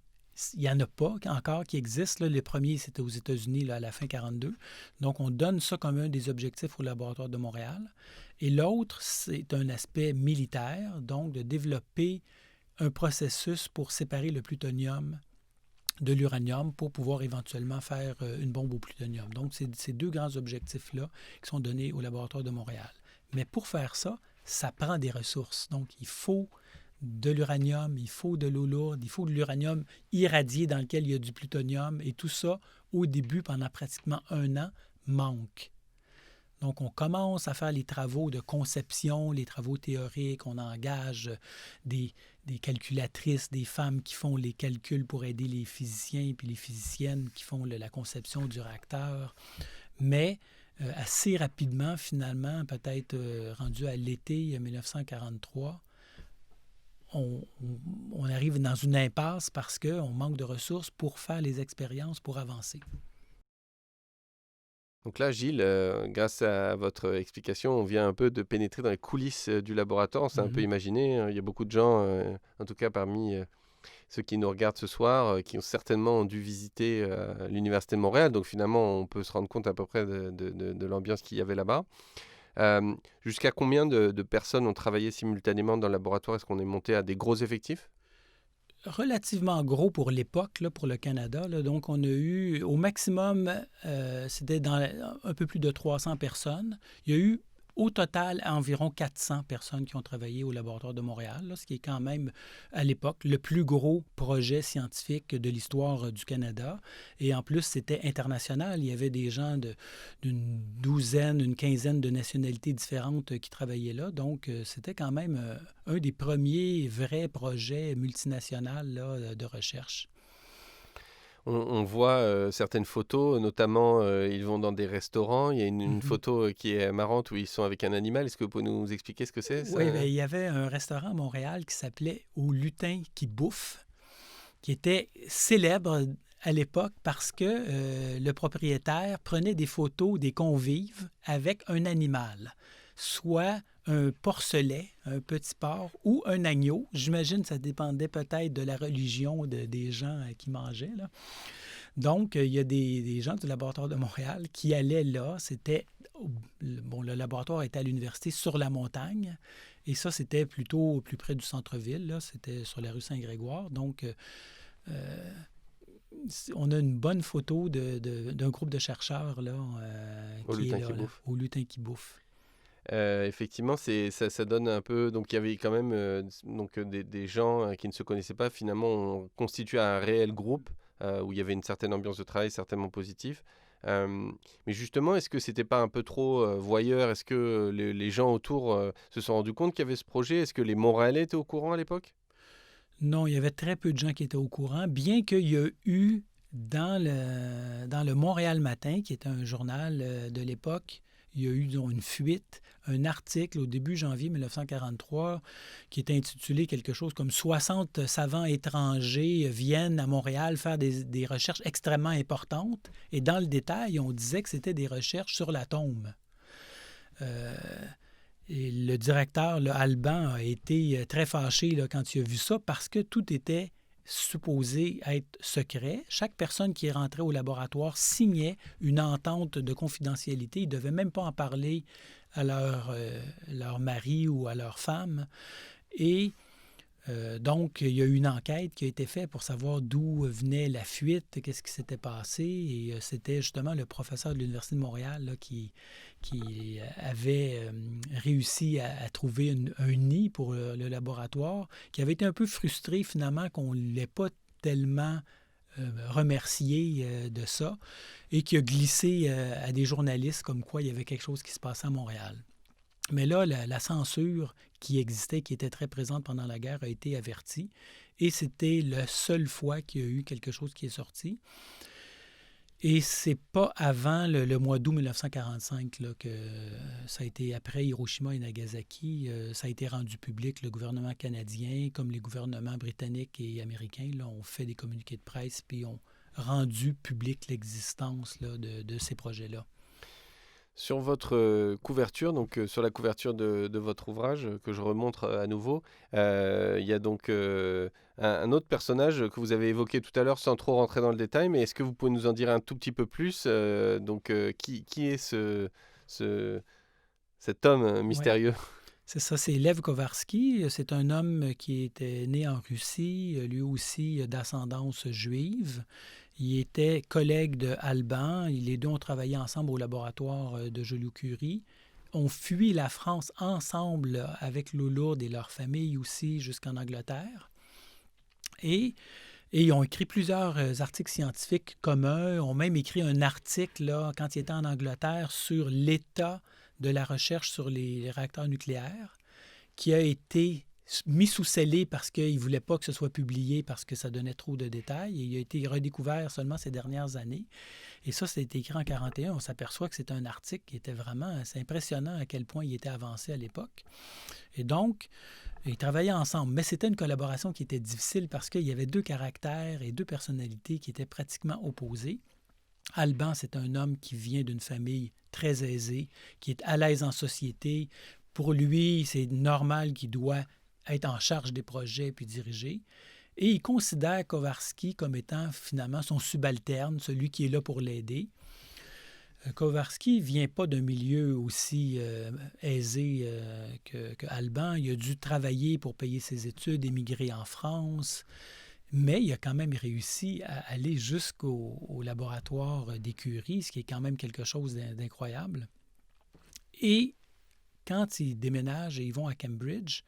il n'y en a pas encore qui existent. Là. Le premier, c'était aux États-Unis là, à la fin 1942. Donc, on donne ça comme un des objectifs au laboratoire de Montréal. Et l'autre, c'est un aspect militaire, donc de développer un processus pour séparer le plutonium de l'uranium pour pouvoir éventuellement faire une bombe au plutonium. Donc, c'est ces deux grands objectifs-là qui sont donnés au laboratoire de Montréal. Mais pour faire ça, ça prend des ressources. Donc, il faut de l'uranium, il faut de l'eau lourde, il faut de l'uranium irradié dans lequel il y a du plutonium. Et tout ça, au début, pendant pratiquement 1 an, manque. Donc, on commence à faire les travaux de conception, les travaux théoriques. On engage des calculatrices, des femmes qui font les calculs pour aider les physiciens puis les physiciennes qui font la conception du réacteur. Mais assez rapidement, finalement, peut-être rendu à l'été 1943, on arrive dans une impasse parce qu'on manque de ressources pour faire les expériences, pour avancer. Donc là, Gilles, grâce à votre explication, on vient un peu de pénétrer dans les coulisses du laboratoire. On s'est un peu imaginé. Il y a beaucoup de gens, en tout cas parmi ceux qui nous regardent ce soir, qui ont certainement dû visiter l'Université de Montréal. Donc finalement, on peut se rendre compte à peu près de l'ambiance qu'il y avait là-bas. Jusqu'à combien de personnes ont travaillé simultanément dans le laboratoire? Est-ce qu'on est monté à des gros effectifs? Relativement gros pour l'époque, là, pour le Canada. Là. Donc, on a eu au maximum, c'était dans un peu plus de 300 personnes. Il y a eu au total environ 400 personnes qui ont travaillé au laboratoire de Montréal, là, ce qui est quand même, à l'époque, le plus gros projet scientifique de l'histoire du Canada. Et en plus, c'était international. Il y avait des gens d'une douzaine, une quinzaine de nationalités différentes qui travaillaient là. Donc, c'était quand même un des premiers vrais projets multinationaux là, de recherche. On voit certaines photos, notamment ils vont dans des restaurants. Il y a une Mhm. photo qui est marrante où ils sont avec un animal. Est-ce que vous pouvez nous expliquer ce que c'est Oui, ça? il y avait un restaurant à Montréal qui s'appelait Au lutin qui bouffe, qui était célèbre à l'époque parce que le propriétaire prenait des photos des convives avec un animal, soit un porcelet, un petit porc, ou un agneau. J'imagine que ça dépendait peut-être de la religion des gens qui mangeaient, là. Donc, il y a des gens du laboratoire de Montréal qui allaient là. Bon, le laboratoire était à l'université sur la montagne. Et ça, c'était plutôt plus près du centre-ville, là. C'était sur la rue Saint-Grégoire. Donc, euh, on a une bonne photo d'un groupe de chercheurs là, Au qui est lutin là, qui bouffe. au lutin qui bouffe. Effectivement, ça donne un peu. Donc, il y avait quand même des gens qui ne se connaissaient pas, finalement, ont constitué un réel groupe où il y avait une certaine ambiance de travail, certainement positive. Mais justement, est-ce que c'était pas un peu trop voyeur? Est-ce que les gens autour se sont rendus compte qu'il y avait ce projet? Est-ce que les Montréalais étaient au courant à l'époque? Non, il y avait très peu de gens qui étaient au courant, bien qu'il y a eu dans le Montréal Matin, qui était un journal de l'époque, il y a eu disons, une fuite, un article au début janvier 1943 qui était intitulé quelque chose comme 60 savants étrangers viennent à Montréal faire des recherches extrêmement importantes. Et dans le détail, on disait que c'était des recherches sur l'atome. Euh, et le directeur, là, Alban, a été très fâché là, quand il a vu ça parce que tout était supposé être secret. Chaque personne qui rentrait au laboratoire signait une entente de confidentialité. Ils ne devaient même pas en parler à leur mari ou à leur femme. Et donc, il y a eu une enquête qui a été faite pour savoir d'où venait la fuite, qu'est-ce qui s'était passé. Et c'était justement le professeur de l'Université de Montréal là, qui avait réussi à trouver un nid pour le laboratoire, qui avait été un peu frustré finalement qu'on ne l'ait pas tellement remercié de ça, et qui a glissé à des journalistes comme quoi il y avait quelque chose qui se passait à Montréal. Mais là, la censure qui existait, qui était très présente pendant la guerre, a été avertie. Et c'était la seule fois qu'il y a eu quelque chose qui est sorti. Et c'est pas avant le mois d'août 1945 là, que ça a été, après Hiroshima et Nagasaki, ça a été rendu public. Le gouvernement canadien, comme les gouvernements britanniques et américains, là, ont fait des communiqués de presse puis ont rendu public l'existence là, de ces projets-là. Sur votre couverture, donc sur la couverture de votre ouvrage, que je remontre à nouveau, il y a donc un autre personnage que vous avez évoqué tout à l'heure sans trop rentrer dans le détail, mais est-ce que vous pouvez nous en dire un tout petit peu plus qui est cet homme Oui, mystérieux? c'est ça, c'est Lev Kovarsky. C'est un homme qui était né en Russie, lui aussi d'ascendance juive. Il était collègue de Alban. Les deux ont travaillé ensemble au laboratoire de Joliot-Curie. On fuit la France ensemble avec l'eau lourde et leur famille aussi jusqu'en Angleterre. Et, et ils ont écrit plusieurs articles scientifiques communs. Ont même écrit un article là, quand ils étaient en Angleterre sur l'état de la recherche sur les réacteurs nucléaires, qui a été mis sous scellé parce qu'ils ne voulaient pas que ce soit publié parce que ça donnait trop de détails. Et il a été redécouvert seulement ces dernières années. Et ça a été écrit en 1941. On s'aperçoit que c'est un article qui était vraiment assez impressionnant à quel point il était avancé à l'époque. Et donc, ils travaillaient ensemble. Mais c'était une collaboration qui était difficile parce qu'il y avait deux caractères et deux personnalités qui étaient pratiquement opposés. Alban, c'est un homme qui vient d'une famille très aisée, qui est à l'aise en société. Pour lui, c'est normal qu'il doit être en charge des projets puis diriger. Et il considère Kovarsky comme étant finalement son subalterne, celui qui est là pour l'aider. Kovarsky ne vient pas d'un milieu aussi aisé que Alban. Il a dû travailler pour payer ses études, émigrer en France. Mais il a quand même réussi à aller jusqu'au laboratoire d'écurie, ce qui est quand même quelque chose d'incroyable. Et quand ils déménagent et ils vont à Cambridge,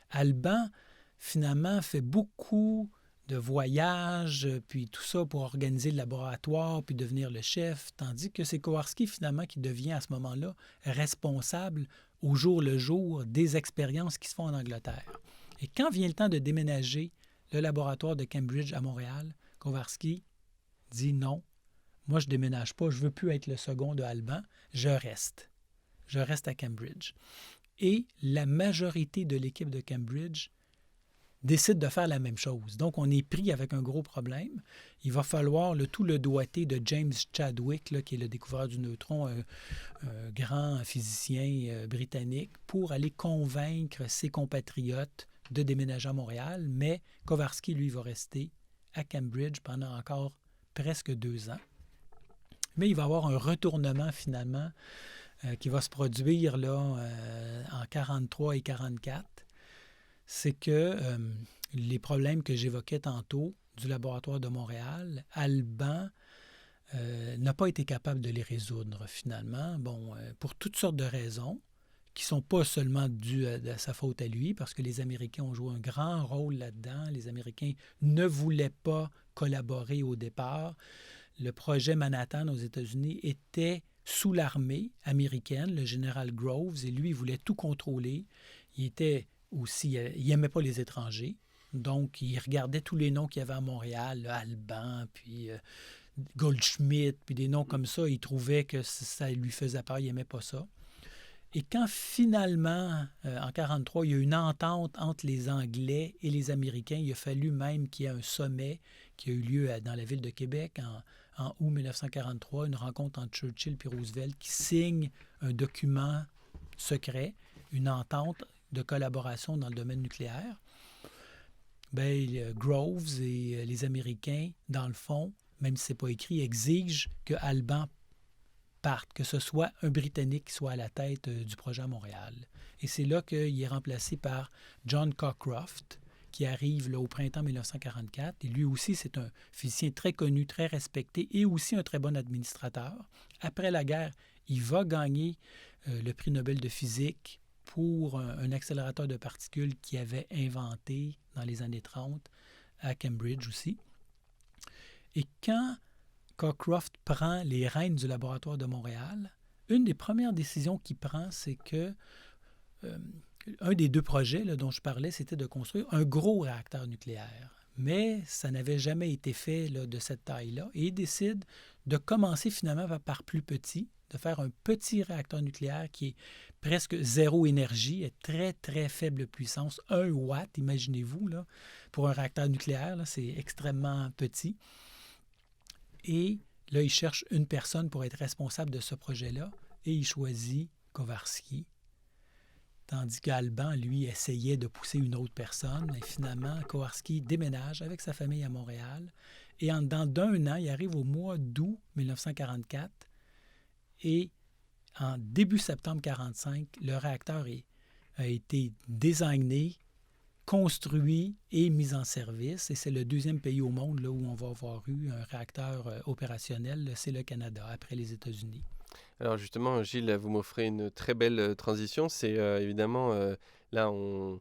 Alban, finalement, fait beaucoup de voyages, puis tout ça pour organiser le laboratoire, puis devenir le chef, tandis que c'est Kowarski, finalement, qui devient à ce moment-là responsable au jour le jour des expériences qui se font en Angleterre. Et quand vient le temps de déménager le laboratoire de Cambridge à Montréal, Kowarski dit non, moi je déménage pas, je veux plus être le second de Alban, je reste. Je reste à Cambridge. Et la majorité de l'équipe de Cambridge décide de faire la même chose. Donc, on est pris avec un gros problème. Il va falloir tout le doigté de James Chadwick, là, qui est le découvreur du neutron, un grand physicien britannique, pour aller convaincre ses compatriotes de déménager à Montréal. Mais Kowarski, lui, va rester à Cambridge pendant encore presque 2 ans. Mais il va y avoir un retournement, finalement, qui va se produire là, en 1943 et 1944. C'est que les problèmes que j'évoquais tantôt du laboratoire de Montréal, Alban n'a pas été capable de les résoudre finalement, pour toutes sortes de raisons qui ne sont pas seulement dues à sa faute à lui, parce que les Américains ont joué un grand rôle là-dedans. Les Américains ne voulaient pas collaborer au départ. Le projet Manhattan aux États-Unis était sous l'armée américaine, le général Groves, et lui, il voulait tout contrôler. Il était aussi, il n'aimait pas les étrangers, donc il regardait tous les noms qu'il y avait à Montréal, là, Alban, puis Goldschmidt, puis des noms comme ça, il trouvait que ça lui faisait peur, il n'aimait pas ça. Et quand finalement, en 1943, il y a eu une entente entre les Anglais et les Américains, il a fallu même qu'il y ait un sommet qui a eu lieu dans la ville de Québec en août 1943, une rencontre entre Churchill et Roosevelt qui signe un document secret, une entente de collaboration dans le domaine nucléaire. Groves et les Américains, dans le fond, même si ce n'est pas écrit, exigent que Alban parte, que ce soit un Britannique qui soit à la tête du projet à Montréal. Et c'est là qu'il est remplacé par John Cockcroft, qui arrive là, au printemps 1944. Et lui aussi, c'est un physicien très connu, très respecté et aussi un très bon administrateur. Après la guerre, il va gagner le prix Nobel de physique pour un accélérateur de particules qu'il avait inventé dans les années 30 à Cambridge aussi. Et quand Cockcroft prend les rênes du laboratoire de Montréal, une des premières décisions qu'il prend, c'est que un des 2 projets là, dont je parlais, c'était de construire un gros réacteur nucléaire. Mais ça n'avait jamais été fait là, de cette taille-là. Et il décide de commencer finalement par plus petit, de faire un petit réacteur nucléaire qui est presque zéro énergie, est très, très faible puissance, 1 watt, imaginez-vous, là, pour un réacteur nucléaire, là, c'est extrêmement petit. Et là, il cherche une personne pour être responsable de ce projet-là et il choisit Kowarski. Tandis qu'Alban, lui, essayait de pousser une autre personne. Et finalement, Kowarski déménage avec sa famille à Montréal. Et en dedans d'1 an, il arrive au mois d'août 1944. Et en début septembre 1945, le réacteur a été désigné, construit et mis en service. Et c'est le 2e pays au monde là, où on va avoir eu un réacteur opérationnel. C'est le Canada, après les États-Unis. Alors justement, Gilles, vous m'offrez une très belle transition. C'est évidemment, là, on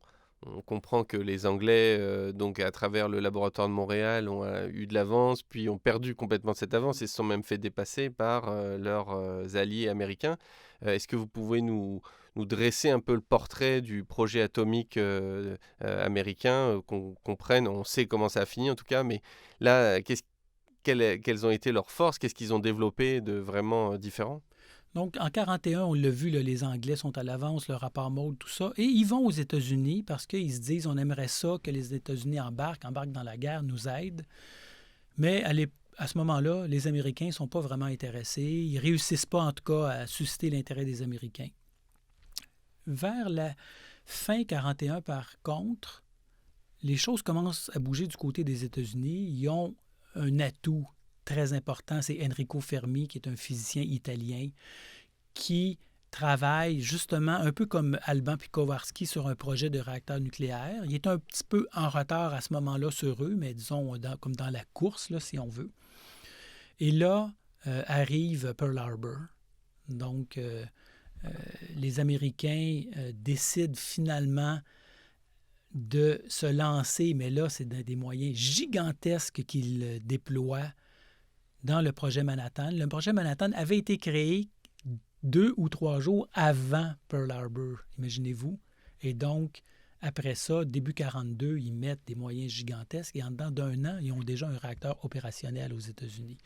comprend que les Anglais, donc à travers le laboratoire de Montréal, ont eu de l'avance, puis ont perdu complètement cette avance et se sont même fait dépasser par leurs alliés américains. Est-ce que vous pouvez nous dresser un peu le portrait du projet atomique américain, qu'on comprenne, on sait comment ça a fini en tout cas, mais là, quelles ont été leurs forces, qu'est-ce qu'ils ont développé de vraiment différent? Donc, en 1941, on l'a vu, là, les Anglais sont à l'avance, le rapport Mould, tout ça. Et ils vont aux États-Unis parce qu'ils se disent, on aimerait ça que les États-Unis embarquent dans la guerre, nous aident. Mais à ce moment-là, les Américains ne sont pas vraiment intéressés. Ils ne réussissent pas, en tout cas, à susciter l'intérêt des Américains. Vers la fin 1941, par contre, les choses commencent à bouger du côté des États-Unis. Ils ont un atout très important, c'est Enrico Fermi, qui est un physicien italien, qui travaille justement un peu comme Alban et Kowarski sur un projet de réacteur nucléaire. Il est un petit peu en retard à ce moment-là sur eux, mais disons comme dans la course, là, si on veut. Et là, arrive Pearl Harbor. Donc, les Américains décident finalement de se lancer, mais là, c'est des moyens gigantesques qu'ils déploient dans le projet Manhattan. Le projet Manhattan avait été créé 2 ou 3 jours avant Pearl Harbor, imaginez-vous. Et donc, Après ça, début 42, ils mettent des moyens gigantesques et en dedans d'un an, ils ont déjà un réacteur opérationnel aux États-Unis.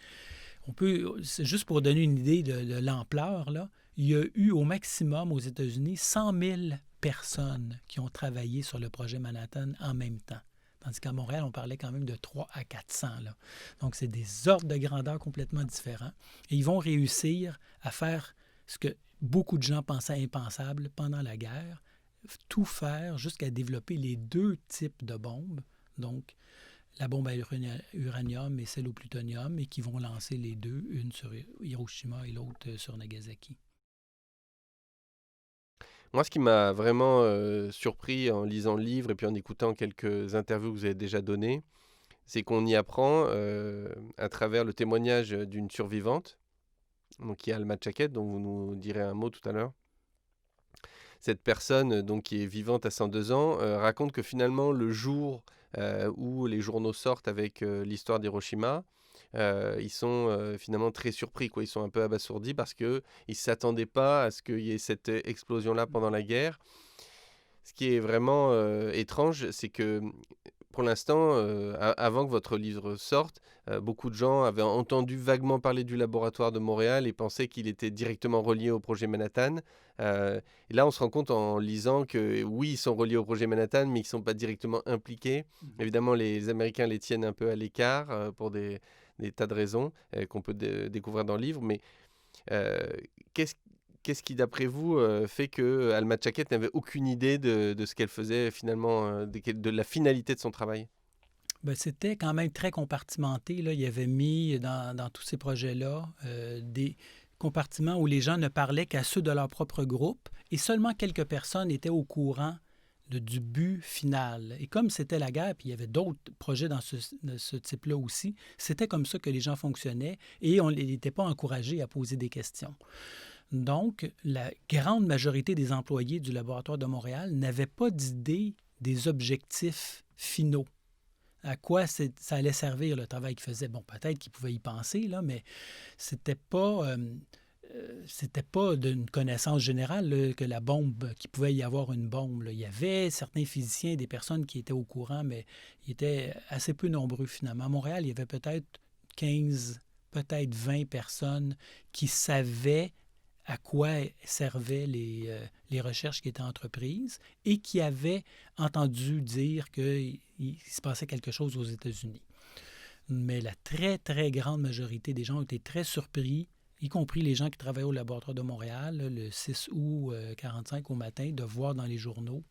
C'est juste pour donner une idée de l'ampleur, là, il y a eu au maximum aux États-Unis 100 000 personnes qui ont travaillé sur le projet Manhattan en même temps. Tandis qu'à Montréal, on parlait quand même de 3 à 400. Là. Donc, c'est des ordres de grandeur complètement différents. Et ils vont réussir à faire ce que beaucoup de gens pensaient impensable pendant la guerre, tout faire jusqu'à développer les 2 types de bombes, donc la bombe à uranium et celle au plutonium, et qui vont lancer les 2, une sur Hiroshima et l'autre sur Nagasaki. Moi, ce qui m'a vraiment surpris en lisant le livre et puis en écoutant quelques interviews que vous avez déjà données, c'est qu'on y apprend à travers le témoignage d'une survivante, donc qui est Alma Tchaket, dont vous nous direz un mot tout à l'heure. Cette personne, donc, qui est vivante à 102 ans, raconte que finalement, le jour où les journaux sortent avec l'histoire d'Hiroshima, ils sont finalement très surpris, quoi. Ils sont un peu abasourdis parce qu'ils ne s'attendaient pas à ce qu'il y ait cette explosion-là pendant la guerre. Ce qui est vraiment étrange, c'est que pour l'instant, avant que votre livre sorte, beaucoup de gens avaient entendu vaguement parler du laboratoire de Montréal et pensaient qu'il était directement relié au projet Manhattan. Et là, on se rend compte en lisant que oui, ils sont reliés au projet Manhattan, mais ils ne sont pas directement impliqués. Évidemment, les Américains les tiennent un peu à l'écart pour des tas de raisons qu'on peut découvrir dans le livre. Mais qu'est-ce qui, d'après vous, fait que Alma Tchaket n'avait aucune idée de ce qu'elle faisait finalement, de la finalité de son travail? Bien, c'était quand même très compartimenté. Là. Il y avait mis dans tous ces projets-là des compartiments où les gens ne parlaient qu'à ceux de leur propre groupe et seulement quelques personnes étaient au courant du but final. Et comme c'était la guerre, puis il y avait d'autres projets de ce type-là aussi, c'était comme ça que les gens fonctionnaient et on n'était pas encouragés à poser des questions. Donc, la grande majorité des employés du laboratoire de Montréal n'avaient pas d'idée des objectifs finaux. À quoi ça allait servir le travail qu'ils faisaient. Bon, peut-être qu'ils pouvaient y penser, là, mais c'était pas d'une connaissance générale là, que la bombe, qu'il pouvait y avoir une bombe. Là. Il y avait certains physiciens, des personnes qui étaient au courant, mais ils étaient assez peu nombreux finalement. À Montréal, il y avait peut-être 15, peut-être 20 personnes qui savaient à quoi servaient les recherches qui étaient entreprises et qui avaient entendu dire qu'il se passait quelque chose aux États-Unis. Mais la très, très grande majorité des gens ont été très surpris, y compris les gens qui travaillaient au laboratoire de Montréal, là, le 6 août 1945 au matin, de voir dans les journaux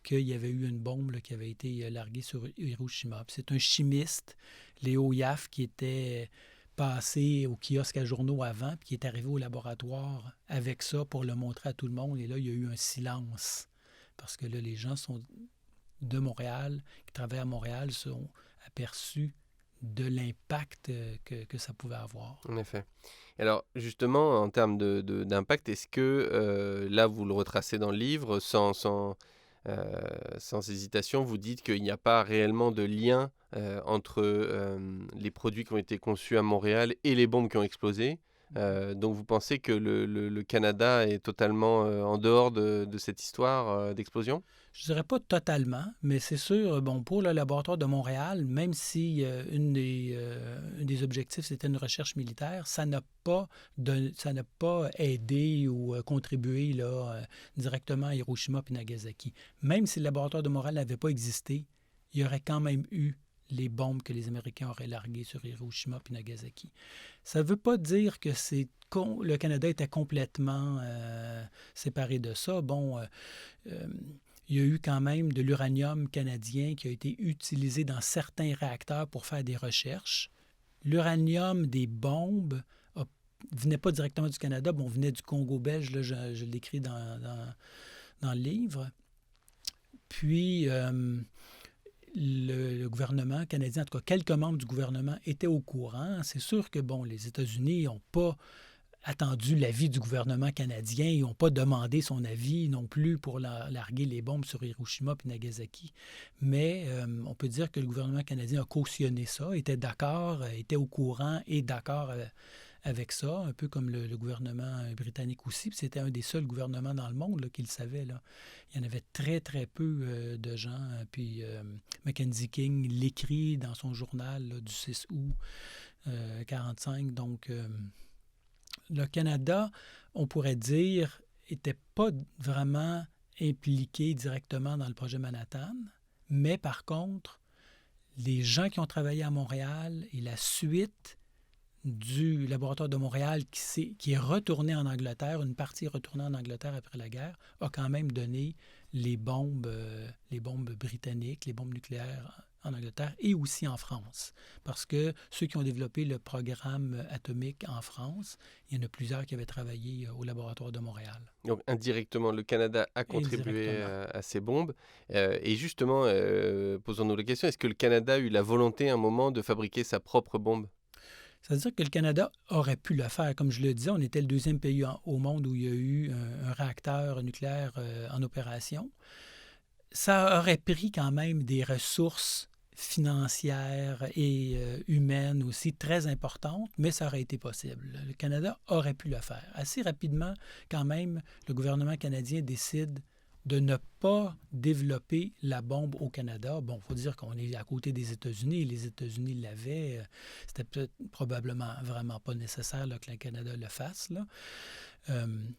qu'il y avait eu une bombe là, qui avait été larguée sur Hiroshima. Puis c'est un chimiste, Léo Yaff, qui était passé au kiosque à journaux avant, puis qui est arrivé au laboratoire avec ça pour le montrer à tout le monde. Et là, il y a eu un silence. Parce que là, les gens sont de Montréal, qui travaillent à Montréal, sont aperçus de l'impact que ça pouvait avoir. En effet. Alors, justement, en termes d'impact, est-ce que, là, vous le retracez dans le livre, sans hésitation, vous dites qu'il n'y a pas réellement de lien entre les produits qui ont été conçus à Montréal et les bombes qui ont explosé. Donc vous pensez que le Canada est totalement en dehors de cette histoire d'explosion? Je ne dirais pas totalement, mais c'est sûr, bon, pour le laboratoire de Montréal, même si un des objectifs, c'était une recherche militaire, ça n'a pas aidé ou contribué là, directement à Hiroshima et Nagasaki. Même si le laboratoire de Montréal n'avait pas existé, il y aurait quand même eu les bombes que les Américains auraient larguées sur Hiroshima et Nagasaki. Ça ne veut pas dire que le Canada était complètement séparé de ça. Bon, il y a eu quand même de l'uranium canadien qui a été utilisé dans certains réacteurs pour faire des recherches. L'uranium des bombes ne venait pas directement du Canada, bon, venait du Congo belge, là, je l'écris dans le livre. Puis, le gouvernement canadien, en tout cas quelques membres du gouvernement étaient au courant. C'est sûr que bon, les États-Unis n'ont pas attendu l'avis du gouvernement canadien, ils n'ont pas demandé son avis non plus pour larguer les bombes sur Hiroshima et Nagasaki. Mais on peut dire que le gouvernement canadien a cautionné ça, était d'accord, était au courant et d'accord avec ça, un peu comme le gouvernement britannique aussi. Puis c'était un des seuls gouvernements dans le monde là, qui le savait. Là. Il y en avait très, très peu de gens. Puis Mackenzie King l'écrit dans son journal là, du 6 août 1945. Donc, le Canada, on pourrait dire, n'était pas vraiment impliqué directement dans le projet Manhattan, mais par contre, les gens qui ont travaillé à Montréal et la suite du laboratoire de Montréal qui est retourné en Angleterre, une partie est retournée en Angleterre après la guerre, a quand même donné les bombes britanniques, les bombes nucléaires en Angleterre et aussi en France. Parce que ceux qui ont développé le programme atomique en France, il y en a plusieurs qui avaient travaillé au laboratoire de Montréal. Donc indirectement, le Canada a contribué à ces bombes. Et justement, posons-nous la question, est-ce que le Canada a eu la volonté à un moment de fabriquer sa propre bombe? C'est-à-dire que le Canada aurait pu le faire. Comme je le disais, on était le deuxième pays au monde où il y a eu un réacteur nucléaire en opération. Ça aurait pris quand même des ressources financières et humaines aussi très importantes, mais ça aurait été possible. Le Canada aurait pu le faire. Assez rapidement, quand même, le gouvernement canadien décide de ne pas développer la bombe au Canada. Bon, il faut dire qu'on est à côté des États-Unis. Les États-Unis l'avaient. C'était probablement vraiment pas nécessaire là, que le Canada le fasse. Là.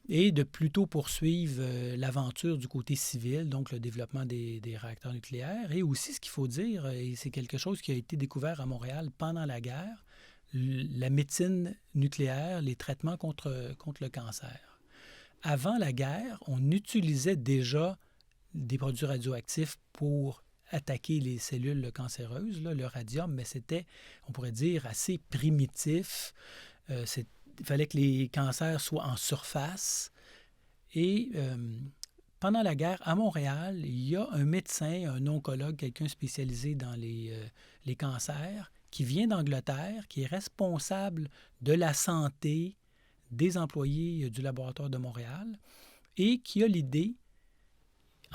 Et de plutôt poursuivre l'aventure du côté civil, donc le développement des réacteurs nucléaires. Et aussi, ce qu'il faut dire, et c'est quelque chose qui a été découvert à Montréal pendant la guerre, la médecine nucléaire, les traitements contre le cancer. Avant la guerre, on utilisait déjà des produits radioactifs pour attaquer les cellules cancéreuses, là, le radium, mais c'était, on pourrait dire, assez primitif. Il fallait que les cancers soient en surface. Et pendant la guerre, à Montréal, il y a un médecin, un oncologue, quelqu'un spécialisé dans les cancers, qui vient d'Angleterre, qui est responsable de la santé des employés du laboratoire de Montréal et qui a l'idée,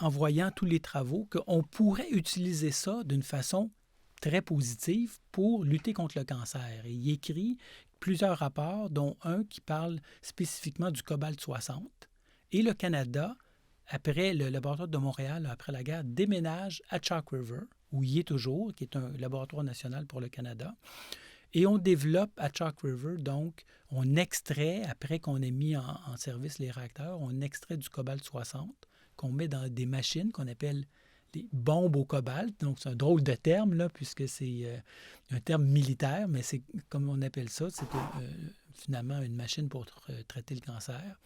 en voyant tous les travaux, qu'on pourrait utiliser ça d'une façon très positive pour lutter contre le cancer. Et il écrit plusieurs rapports, dont un qui parle spécifiquement du cobalt-60. Et le Canada, après le laboratoire de Montréal, après la guerre, déménage à Chalk River, où il est toujours, qui est un laboratoire national pour le Canada. Et on développe à Chalk River, donc, on extrait, après qu'on ait mis en service les réacteurs, on extrait du cobalt-60 qu'on met dans des machines qu'on appelle les bombes au cobalt. Donc, c'est un drôle de terme, là, puisque c'est un terme militaire, mais c'est comme on appelle ça, c'est finalement une machine pour traiter le cancer.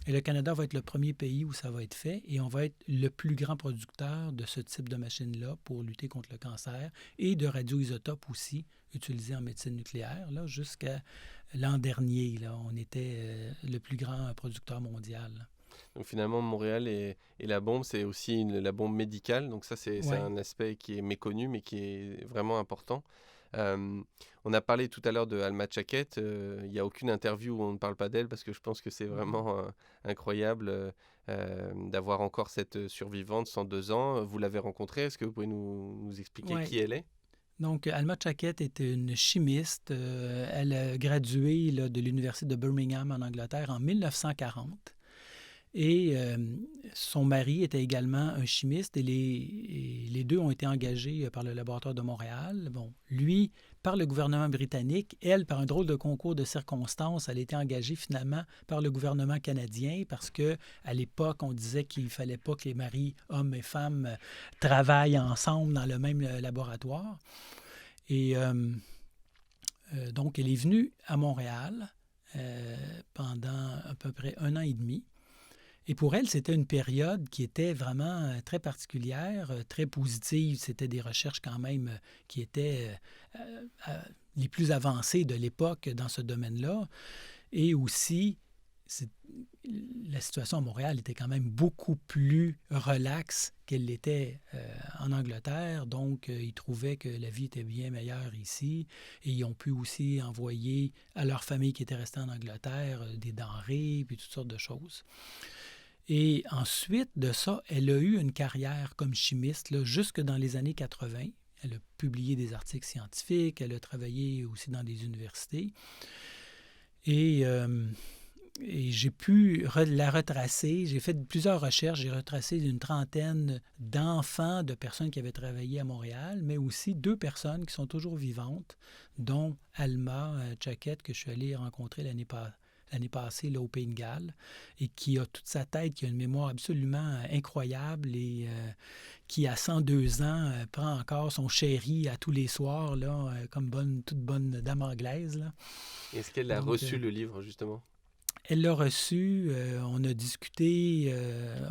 Et le Canada va être le premier pays où ça va être fait et on va être le plus grand producteur de ce type de machine-là pour lutter contre le cancer et de radioisotopes aussi utilisés en médecine nucléaire. Là, jusqu'à l'an dernier, là, on était le plus grand producteur mondial. Donc finalement, Montréal et la bombe, c'est aussi la bombe médicale. Donc ça, c'est un aspect qui est méconnu, mais qui est vraiment important. On a parlé tout à l'heure de Alma Tchaket. Il n'y a aucune interview où on ne parle pas d'elle parce que je pense que c'est vraiment incroyable d'avoir encore cette survivante 102 ans. Vous l'avez rencontrée. Est-ce que vous pouvez nous expliquer qui elle est? Donc, Alma Tchaket est une chimiste. Elle a gradué là, de l'Université de Birmingham en Angleterre en 1940. Et son mari était également un chimiste et les deux ont été engagés par le laboratoire de Montréal. Bon, lui, par le gouvernement britannique, elle, par un drôle de concours de circonstances, elle a été engagée finalement par le gouvernement canadien parce qu'à l'époque, on disait qu'il ne fallait pas que les maris, hommes et femmes, travaillent ensemble dans le même laboratoire. Et donc, elle est venue à Montréal pendant à peu près 1 an et demi. Et pour elle, c'était une période qui était vraiment très particulière, très positive. C'était des recherches quand même qui étaient les plus avancées de l'époque dans ce domaine-là. Et aussi, la situation à Montréal était quand même beaucoup plus relaxe qu'elle l'était en Angleterre. Donc, ils trouvaient que la vie était bien meilleure ici. Et ils ont pu aussi envoyer à leur famille qui était restée en Angleterre des denrées, puis toutes sortes de choses. Et ensuite de ça, elle a eu une carrière comme chimiste là, jusque dans les années 80. Elle a publié des articles scientifiques, elle a travaillé aussi dans des universités. Et j'ai pu la retracer. J'ai fait plusieurs recherches. J'ai retracé une trentaine d'enfants, de personnes qui avaient travaillé à Montréal, mais aussi 2 personnes qui sont toujours vivantes, dont Alma Tchaket, que je suis allé rencontrer l'année passée là, au Pays de Galles, et qui a toute sa tête, qui a une mémoire absolument incroyable et qui, à 102 ans, prend encore son sherry à tous les soirs, là, comme toute bonne dame anglaise. Là. Est-ce qu'elle a reçu le livre, justement? Elle l'a reçu, on a discuté,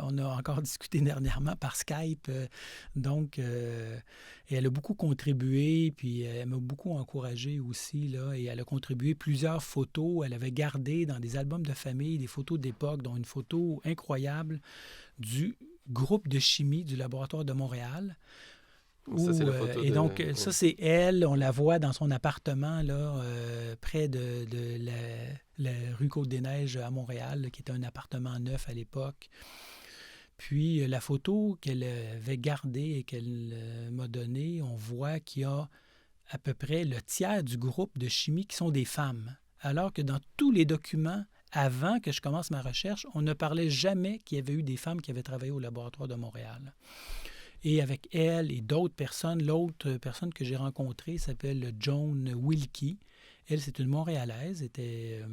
on a encore discuté dernièrement par Skype, et elle a beaucoup contribué, puis elle m'a beaucoup encouragé aussi, là, et elle a contribué plusieurs photos, elle avait gardé dans des albums de famille des photos d'époque, dont une photo incroyable du groupe de chimie du laboratoire de Montréal. Ça, c'est la photo ça, c'est elle. On la voit dans son appartement, là, près de la rue Côte-des-Neiges à Montréal, là, qui était un appartement neuf à l'époque. Puis, la photo qu'elle avait gardée et qu'elle m'a donnée, on voit qu'il y a à peu près le tiers du groupe de chimie qui sont des femmes. Alors que dans tous les documents, avant que je commence ma recherche, on ne parlait jamais qu'il y avait eu des femmes qui avaient travaillé au laboratoire de Montréal. Et avec elle et d'autres personnes, l'autre personne que j'ai rencontrée s'appelle Joan Wilkie. Elle, c'est une Montréalaise, était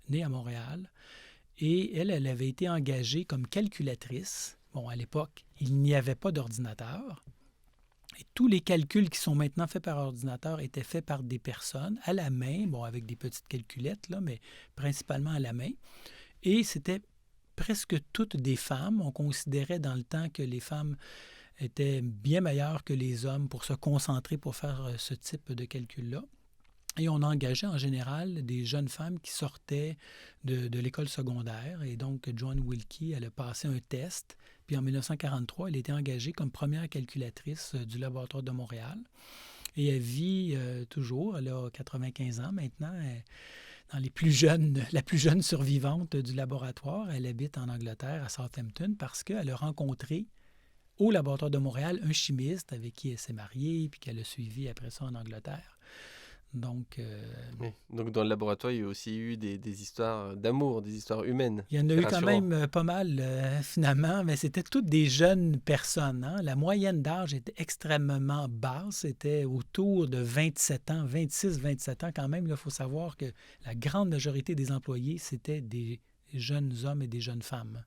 née à Montréal. Et elle avait été engagée comme calculatrice. Bon, à l'époque, il n'y avait pas d'ordinateur. Et tous les calculs qui sont maintenant faits par ordinateur étaient faits par des personnes à la main, bon, avec des petites calculettes, là, mais principalement à la main. Et c'était presque toutes des femmes. On considérait dans le temps que les femmes étaient bien meilleures que les hommes pour se concentrer pour faire ce type de calcul-là. Et on engageait en général des jeunes femmes qui sortaient de l'école secondaire. Et donc, Joan Wilkie, elle a passé un test. Puis en 1943, elle a été engagée comme première calculatrice du laboratoire de Montréal. Et elle vit toujours, elle a 95 ans maintenant. Dans la plus jeune survivante du laboratoire. Elle habite en Angleterre, à Southampton, parce qu'elle a rencontré au laboratoire de Montréal un chimiste avec qui elle s'est mariée, puis qu'elle a suivi après ça en Angleterre. Donc, oui. Donc dans le laboratoire, il y a aussi eu des histoires d'amour, des histoires humaines. Il y en a eu quand même pas mal, finalement, mais c'était toutes des jeunes personnes. Hein? La moyenne d'âge était extrêmement basse. C'était autour de 27 ans, 26, 27 ans quand même. Il faut savoir que la grande majorité des employés, c'était des jeunes hommes et des jeunes femmes.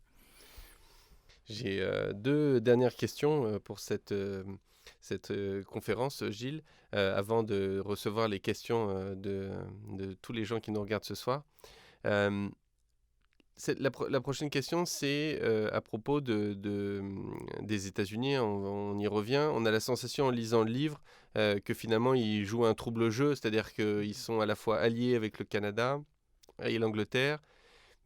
J'ai 2 dernières questions pour cette conférence, Gilles, avant de recevoir les questions de tous les gens qui nous regardent ce soir. La prochaine question, c'est à propos des États-Unis. On y revient. On a la sensation en lisant le livre que finalement, ils jouent un trouble jeu, c'est-à-dire qu'ils sont à la fois alliés avec le Canada et l'Angleterre,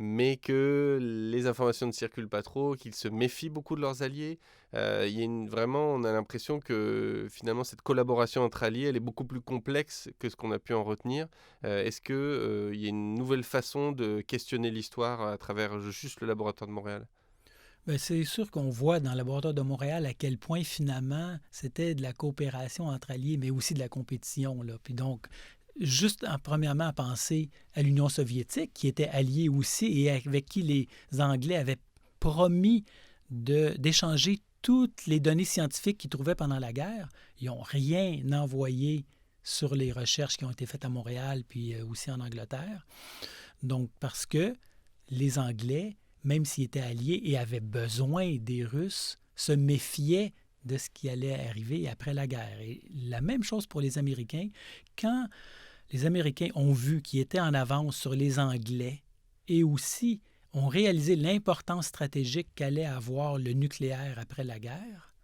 mais que les informations ne circulent pas trop, qu'ils se méfient beaucoup de leurs alliés. Vraiment, on a l'impression que finalement, cette collaboration entre alliés, elle est beaucoup plus complexe que ce qu'on a pu en retenir. Est-ce qu'il y a une nouvelle façon de questionner l'histoire à travers juste le laboratoire de Montréal? Bien, c'est sûr qu'on voit dans le laboratoire de Montréal à quel point, finalement, c'était de la coopération entre alliés, mais aussi de la compétition, là. Puis donc, juste premièrement à penser à l'Union soviétique, qui était alliée aussi et avec qui les Anglais avaient promis d'échanger toutes les données scientifiques qu'ils trouvaient pendant la guerre. Ils n'ont rien envoyé sur les recherches qui ont été faites à Montréal puis aussi en Angleterre. Donc, parce que les Anglais, même s'ils étaient alliés et avaient besoin des Russes, se méfiaient de ce qui allait arriver après la guerre. Et la même chose pour les Américains. Quand les Américains ont vu qu'ils étaient en avance sur les Anglais et aussi ont réalisé l'importance stratégique qu'allait avoir le nucléaire après la guerre,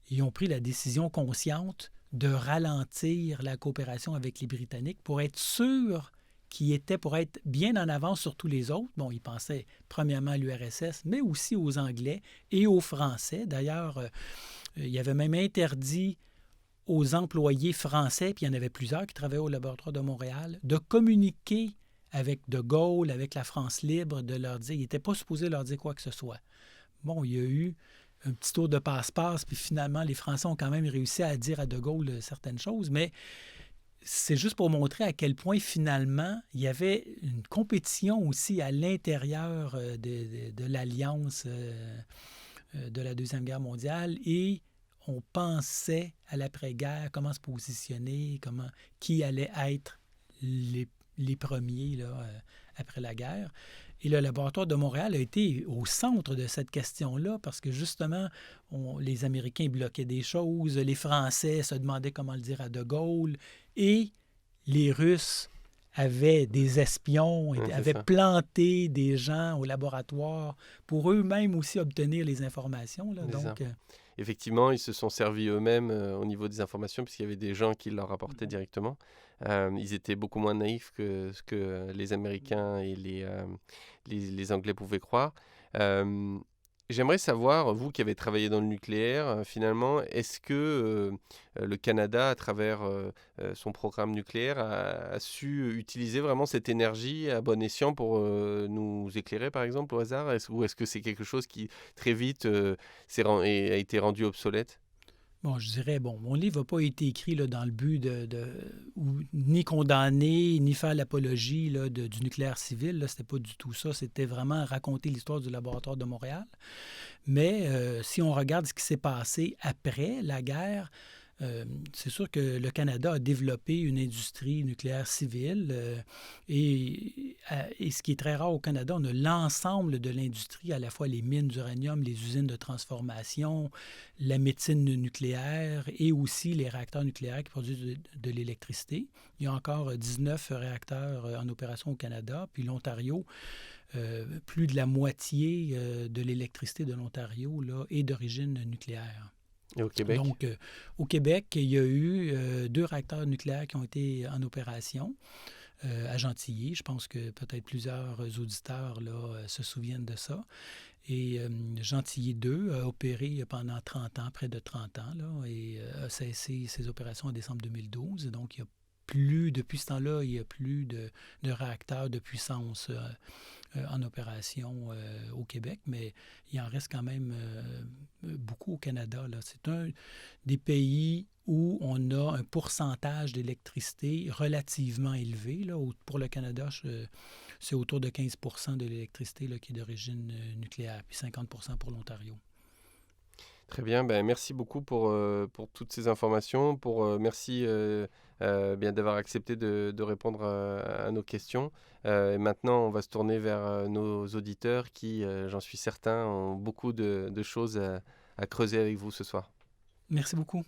ils ont pris la décision consciente de ralentir la coopération avec les Britanniques pour être sûrs qu'ils étaient pour être bien en avance sur tous les autres. Bon, ils pensaient premièrement à l'URSS, mais aussi aux Anglais et aux Français. D'ailleurs, il y avait même interdit aux employés français, puis il y en avait plusieurs qui travaillaient au laboratoire de Montréal, de communiquer avec De Gaulle, avec la France libre, de leur dire, ils n'étaient pas supposés leur dire quoi que ce soit. Bon, il y a eu un petit tour de passe-passe, puis finalement, les Français ont quand même réussi à dire à De Gaulle certaines choses, mais c'est juste pour montrer à quel point, finalement, il y avait une compétition aussi à l'intérieur de l'Alliance de la Deuxième Guerre mondiale et on pensait à l'après-guerre, comment se positionner, qui allait être les premiers là, après la guerre. Et le laboratoire de Montréal a été au centre de cette question-là parce que justement, les Américains bloquaient des choses, les Français se demandaient comment le dire à De Gaulle et les Russes avaient des espions, avaient planté des gens au laboratoire pour eux-mêmes aussi obtenir les informations. Là. Donc, effectivement, ils se sont servis eux-mêmes au niveau des informations puisqu'il y avait des gens qui leur rapportaient directement. Ils étaient beaucoup moins naïfs que ce que les Américains et les Anglais pouvaient croire. J'aimerais savoir, vous qui avez travaillé dans le nucléaire, finalement, est-ce que le Canada, à travers son programme nucléaire, a su utiliser vraiment cette énergie à bon escient pour nous éclairer, par exemple, au hasard, ou est-ce que c'est quelque chose qui, très vite, a été rendu obsolète? bon, je dirais, mon livre n'a pas été écrit là, dans le but ni condamner, ni faire l'apologie là, du nucléaire civil. Là, c'était pas du tout ça. C'était vraiment raconter l'histoire du laboratoire de Montréal. Mais si on regarde ce qui s'est passé après la guerre, c'est sûr que le Canada a développé une industrie nucléaire civile et ce qui est très rare au Canada, on a l'ensemble de l'industrie, à la fois les mines d'uranium, les usines de transformation, la médecine nucléaire et aussi les réacteurs nucléaires qui produisent de l'électricité. Il y a encore 19 réacteurs en opération au Canada, puis l'Ontario, plus de la moitié de l'électricité de l'Ontario là, est d'origine nucléaire. Et au Québec? Donc, au Québec, il y a eu 2 réacteurs nucléaires qui ont été en opération à Gentilly. Je pense que peut-être plusieurs auditeurs là, se souviennent de ça. Et Gentilly 2 a opéré pendant 30 ans, près de 30 ans, là, et a cessé ses opérations en décembre 2012. Donc, depuis ce temps-là, il n'y a plus de réacteurs de puissance en opération au Québec, mais il en reste quand même beaucoup au Canada. Là. C'est un des pays où on a un pourcentage d'électricité relativement élevé. Là. Pour le Canada, c'est autour de 15 % de l'électricité là, qui est d'origine nucléaire, puis 50 % pour l'Ontario. Très bien, merci beaucoup pour toutes ces informations. Merci bien d'avoir accepté de répondre à nos questions. Et maintenant, on va se tourner vers nos auditeurs qui, j'en suis certain, ont beaucoup de choses à creuser avec vous ce soir. Merci beaucoup.